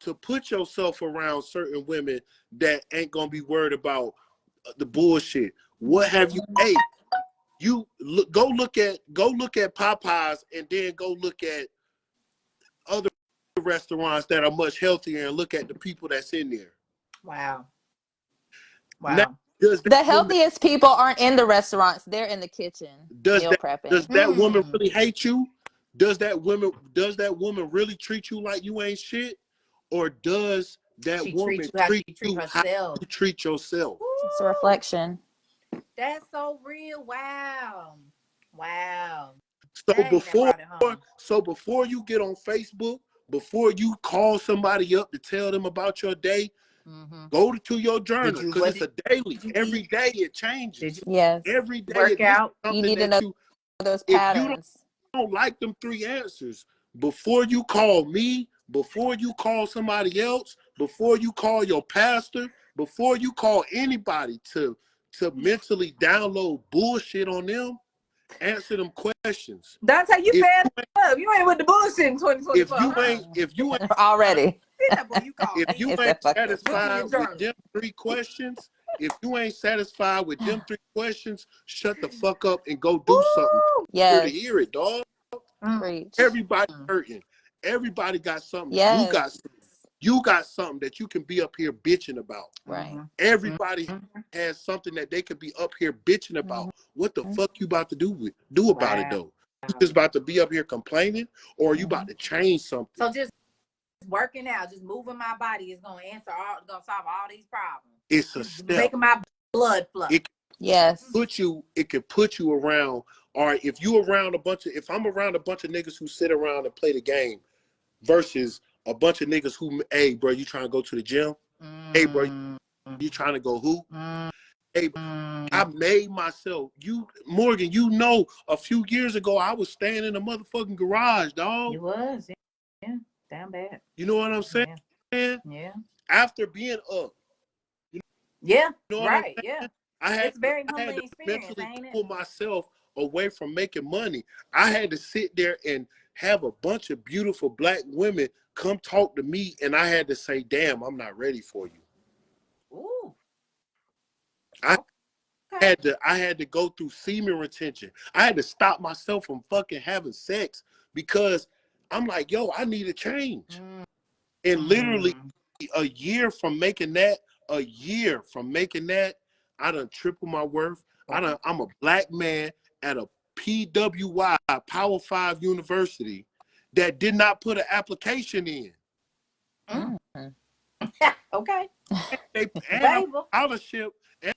to put yourself around certain women that ain't gonna be worried about the bullshit? What have you ate? You go look at Popeyes and then go look at other restaurants that are much healthier and look at the people that's in there. Wow. Now, the healthiest people aren't in the restaurants; they're in the kitchen. Does prepping. that woman really hate you? Does that woman really treat you like you ain't shit? Or does that woman treat you how you treat yourself? It's a reflection. That's so real. Wow. So before you get on Facebook, before you call somebody up to tell them about your day, go to your journal because it's a daily. Every day it changes. Yes. Every day work out. You need to know those patterns. If you don't like them 3 answers, before you call me, before you call somebody else, before you call your pastor, before you call anybody to mentally download bullshit on them, answer them questions. Dante, you fed up. You ain't with the bullshit in 2024. If you ain't already. If you ain't satisfied with them 3 questions, if you ain't satisfied with them 3 questions, shut the fuck up and go do something. Yes. To hear it, dog. Preach. Everybody hurting. Everybody got something. Yes. You got something. You got something that you can be up here bitching about. Right. Everybody has something that they could be up here bitching about. What the fuck you about to do about it though? You just about to be up here complaining, or you about to change something? So just working out, just moving my body is gonna solve all these problems. It's a step. Making my blood flow. It can put you around. All right, if I'm around a bunch of niggas who sit around and play the game versus a bunch of niggas who, hey, bro, you trying to go to the gym? Hey, bro, you trying to go hoop? Hey, I made myself. Morgan, a few years ago, I was staying in a motherfucking garage, dog. You was, yeah, damn bad. You know what I'm saying? Yeah. After being up. Yeah, you know right, yeah. It's very humbling experience, mentally pull myself away from making money. I had to sit there and have a bunch of beautiful black women come talk to me, and I had to say, damn, I'm not ready for you. Ooh. I had to go through semen retention. I had to stop myself from fucking having sex because I'm like, yo, I need a change. And literally a year from making that, I done tripled my worth. I'm a black man at a PWI, Power 5 university, that did not put an application in. Okay.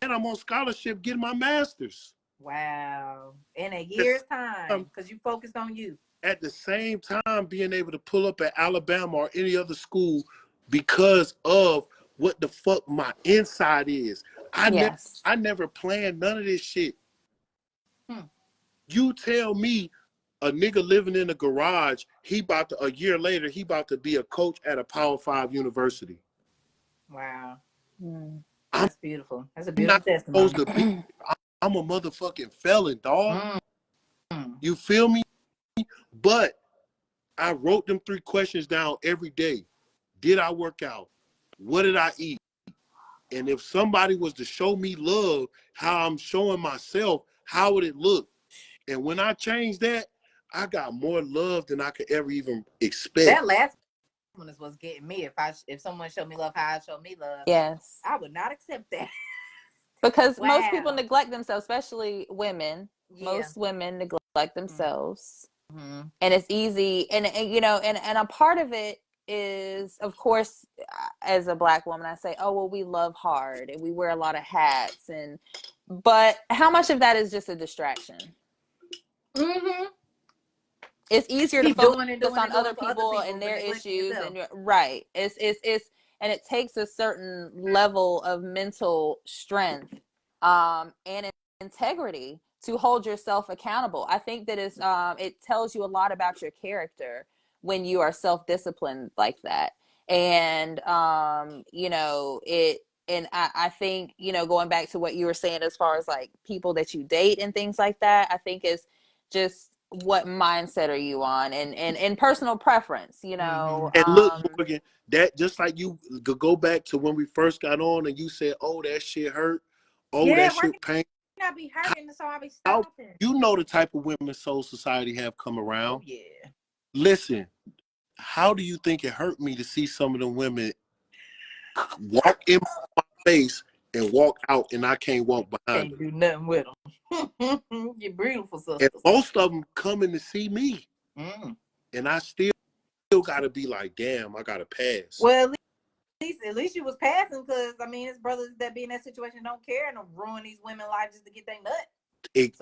I'm on scholarship getting my master's. Wow. In a year's time, because you focused on you. At the same time, being able to pull up at Alabama or any other school because of what the fuck my inside is. I never planned none of this shit. You tell me a nigga living in a garage, a year later, he about to be a coach at a Power 5 university. Wow. That's beautiful. That's a beautiful testimony. I'm a motherfucking felon, dog. You feel me? But I wrote them 3 questions down every day. Did I work out? What did I eat? And if somebody was to show me love, how I'm showing myself, how would it look? And when I changed that, I got more love than I could ever even expect. That last one is what's getting me. If someone showed me love, how I show me love, yes, I would not accept that. Because most people neglect themselves, especially women. Yeah. Most women neglect themselves. And it's easy. And a part of it is, of course, as a black woman, I say, oh, well, we love hard and we wear a lot of hats. But how much of that is just a distraction? It's easier to focus on other people and their issues, and right. And it takes a certain level of mental strength and integrity to hold yourself accountable. I think that it tells you a lot about your character when you are self-disciplined like that. And I think, going back to what you were saying as far as like people that you date and things like that, I think is just what mindset are you on and personal preference, And look, Morgan, that just like you go back to when we first got on and you said, oh, that shit hurt. Oh, that shit pain. I be hurting, so I be stopping. You know the type of women Soul Society have come around. Oh, yeah. Listen, how do you think it hurt me to see some of the women walk in my face and walk out, and I can't walk behind them? Can't do nothing with them. You're beautiful, sister. And most of them coming to see me, and I still got to be like, damn, I got to pass. Well, at least you was passing, because his brothers that be in that situation don't care and ruin these women's lives just to get their nut.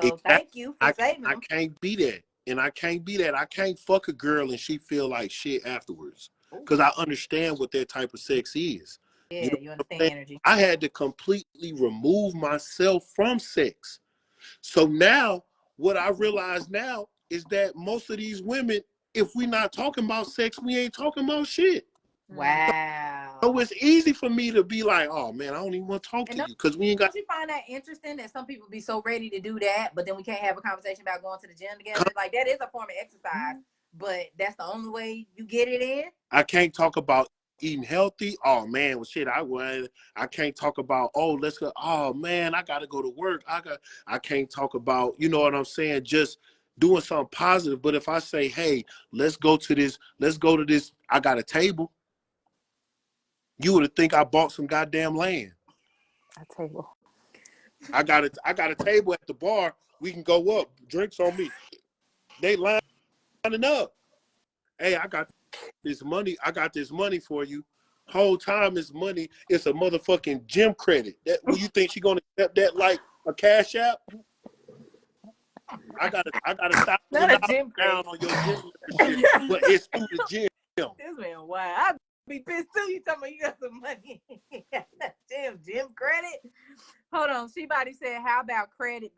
So thank you for saving them. I can't be that. And I can't be that. I can't fuck a girl and she feel like shit afterwards. Because I understand what that type of sex is. Yeah, you understand energy. I had to completely remove myself from sex. So now, what I realize now is that most of these women, if we not talking about sex, we ain't talking about shit. Wow. So it's easy for me to be like, oh man, I don't even want to talk to you because we ain't got. Don't you find that interesting that some people be so ready to do that, but then we can't have a conversation about going to the gym together? Like, that is a form of exercise, but that's the only way you get it in. I can't talk about eating healthy. Oh man, well shit, I can't talk about, oh, let's go. Oh man, I gotta go to work. I can't talk about, you know what I'm saying, just doing something positive. But if I say, hey, let's go to this, I got a table. You would have think I bought some goddamn land. A table. I got a table at the bar. We can go up. Drinks on me. They lining up. Hey, I got this money. I got this money for you. Whole time is money. It's a motherfucking gym credit. That will you think she gonna accept that like a cash app? I got $1,000 down on your gym membership, but it's through the gym. This man, wow. I'd be pissed too. You talking about you got some money. Gym credit. Hold on. She-Body said, how about credit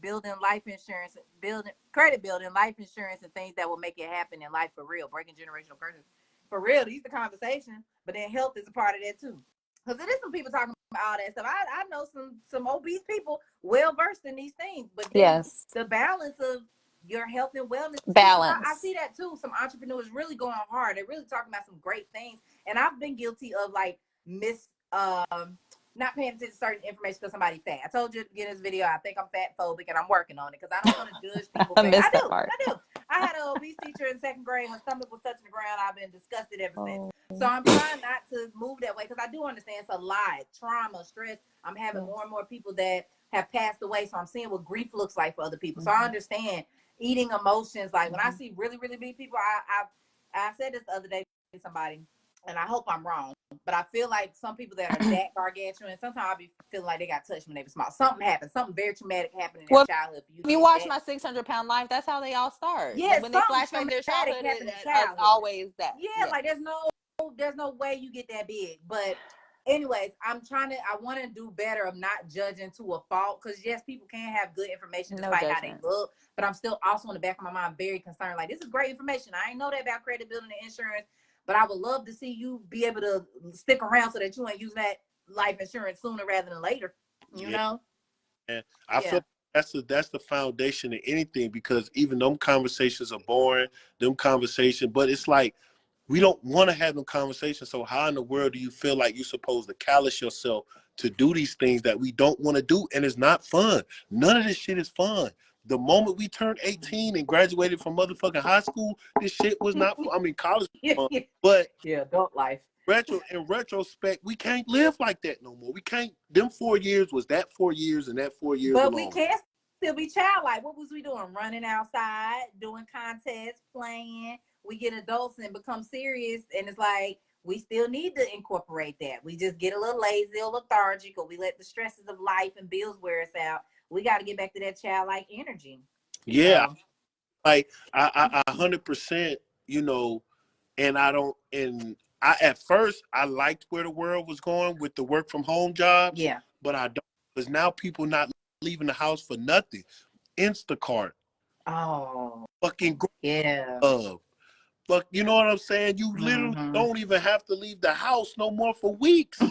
building life insurance, life insurance and things that will make it happen in life for real, breaking generational curses. For real, these are the conversation, but then health is a part of that too. Because there is some people talking about all that stuff. I know some obese people well versed in these things, but then Yes. the balance of your health and wellness. Balance. I see that too. Some entrepreneurs really going hard. They're really talking about some great things. And I've been guilty of like not paying attention to certain information because somebody's fat. I told you in this video, I think I'm fat phobic and I'm working on it because I don't want to judge people. I missed that part. I do. I had an obese teacher in second grade. My stomach was touching the ground. I've been disgusted ever since. So I'm trying not to move that way because I do understand it's a lot. Trauma, stress. I'm having more and more people that have passed away. So I'm seeing what grief looks like for other people. So I understand eating emotions. Like when I see really, really big people, I said this the other day to somebody, and I hope I'm wrong, but I feel like some people that are that gargantuan, sometimes I'll be feeling like they got touched when they were small. Something happened. Something very traumatic happened in their childhood. If you watch My 600-Pound Life, that's how they all start. Yeah, when they flash back their childhood, it's always that. Yeah, like there's no way you get that big. But anyways, I want to do better of not judging to a fault because yes, people can have good information despite how they look. But I'm still also in the back of my mind very concerned. Like this is great information. I ain't know that about credit building and insurance. But I would love to see you be able to stick around so that you ain't using that life insurance sooner rather than later. You know? And I feel that's the foundation of anything because even them conversations are boring, but it's like we don't want to have them conversations. So how in the world do you feel like you're supposed to callous yourself to do these things that we don't want to do? And it's not fun. None of this shit is fun. The moment we turned 18 and graduated from motherfucking high school, this shit was not fun. I mean, college was fun, but adult life. In retrospect, we can't live like that no more. We can't. Them 4 years was that 4 years and that 4 years but alone. We can't still be childlike. What was we doing? Running outside, doing contests, playing. We get adults and become serious, and it's like we still need to incorporate that. We just get a little lazy or lethargic, or we let the stresses of life and bills wear us out. We got to get back to that childlike energy. Yeah, like I 100%. You know, and I don't. And I at first I liked where the world was going with the work from home jobs. Yeah, but I don't because now people not leaving the house for nothing. Instacart. Oh, fucking yeah. But you know what I'm saying? You literally don't even have to leave the house no more for weeks.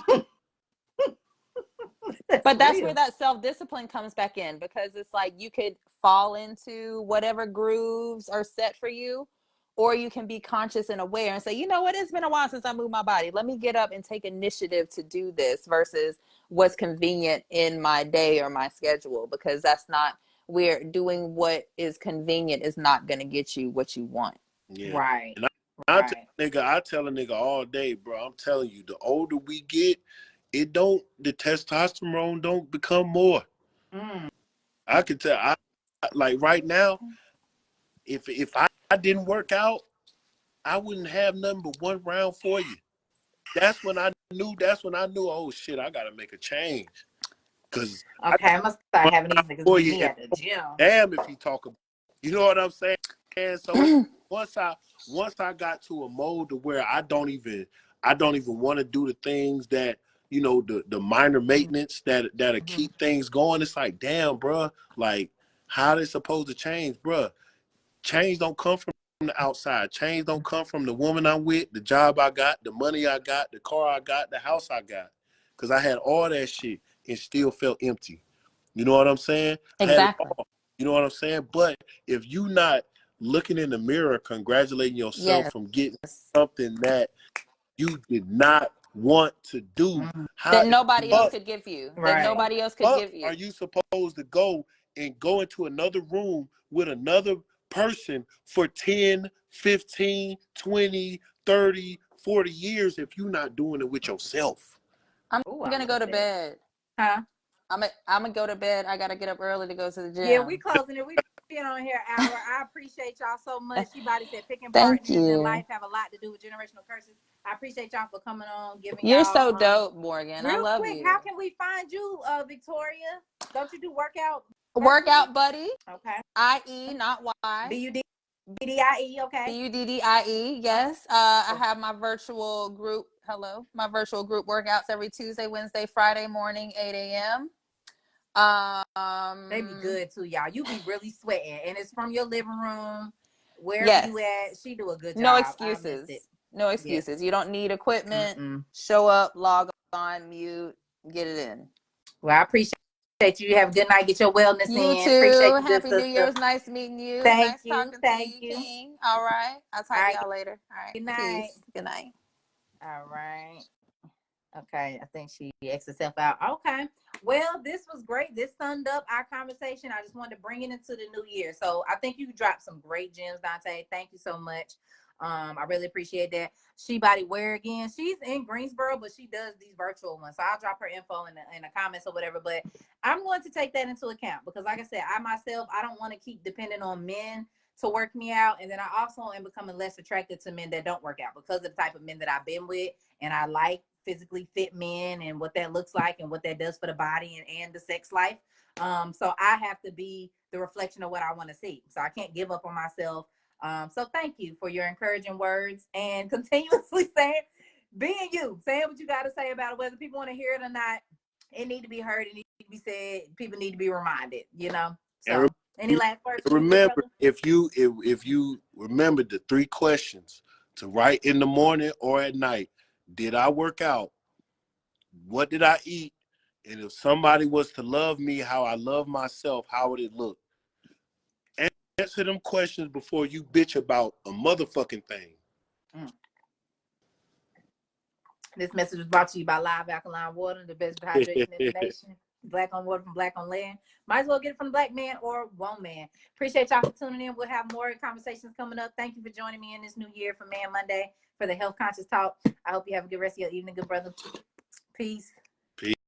But that's where that self-discipline comes back in because it's like you could fall into whatever grooves are set for you, or you can be conscious and aware and say, you know what, it's been a while since I moved my body. Let me get up and take initiative to do this versus what's convenient in my day or my schedule, because that's not where doing what is convenient is not going to get you what you want. Yeah. Right. And I tell a nigga all day, bro, I'm telling you, the older we get, the testosterone don't become more. I can tell. Like right now, if I didn't work out, I wouldn't have nothing but one round for you. That's when I knew. Oh shit, I gotta make a change. Cause I must start having these niggas meet me at the gym. Damn, if he talk about, you know what I'm saying? And so once I got to a mode to where I don't even want to do the things that, you know, the minor maintenance that'll keep things going. It's like, damn, bro, like how they supposed to change, bro? Change don't come from the outside. Change don't come from the woman I'm with, the job I got, the money I got, the car I got, the house I got. Cause I had all that shit and still felt empty. You know what I'm saying? Exactly. You know what I'm saying? But if you not looking in the mirror, congratulating yourself from getting something that you did not want to do, that nobody else could give you. That nobody else could give you. Are you supposed to go into another room with another person for 10, 15, 20, 30, 40 years if you're not doing it with yourself. I'm Ooh, gonna go to bed. Huh? I'm gonna go to bed. I gotta get up early to go to the gym. Yeah, we closing it. We been on here an hour. I appreciate y'all so much. She-Body said picking Thank partners in you. life have a lot to do with generational curses. I appreciate y'all for coming on, giving You're y'all so dope, Morgan. I real love quick, you. how can we find you, Victoria? Don't you do workout? Workout buddy. Okay. I-E, not Y. B-U-D-D-I-E, okay. B-U-D-D-I-E, yes. I have my virtual group, my virtual group workouts every Tuesday, Wednesday, Friday morning, 8 a.m. They be good too, y'all. You be really sweating, and it's from your living room, wherever yes. you at. She do a good job. No excuses. No excuses. Yes. You don't need equipment. Show up, log on, mute, get it in. Well, I appreciate you. Have a good night. Get your wellness you in. Too. Appreciate you, Happy good New Year. It was sister. nice meeting you. Thank nice you. talking Thank to you, you. King. All right. I'll talk to y'all later. All right. Good night. Peace. Good night. All right. Okay, I think she X'd herself out. Okay. Well, this was great. This summed up our conversation. I just wanted to bring it into the new year. So I think you dropped some great gems, Dante. Thank you so much. I really appreciate that. She-Body where again? She's in Greensboro, but she does these virtual ones. So I'll drop her info in the comments or whatever. But I'm going to take that into account because, like I said, I myself, I don't want to keep depending on men to work me out. And then I also am becoming less attracted to men that don't work out because of the type of men that I've been with. And I like physically fit men and what that looks like and what that does for the body and the sex life. So I have to be the reflection of what I want to see. So I can't give up on myself. So thank you for your encouraging words and continuously being you, saying what you got to say about it, whether people want to hear it or not. It need to be heard. It need to be said. People need to be reminded, So any last words? Remember, if you remember the 3 questions to write in the morning or at night. Did I work out? What did I eat? And if somebody was to love me how I love myself, how would it look? Answer them questions before you bitch about a motherfucking thing. This message was brought to you by Live Alkaline Water, the best hydration in the nation. Black on water from Black on land. Might as well get it from the black man or woman. Appreciate y'all for tuning in. We'll have more conversations coming up. Thank you for joining me in this new year for Man Monday for the Health Conscious Talk. I hope you have a good rest of your evening, good brother. Peace.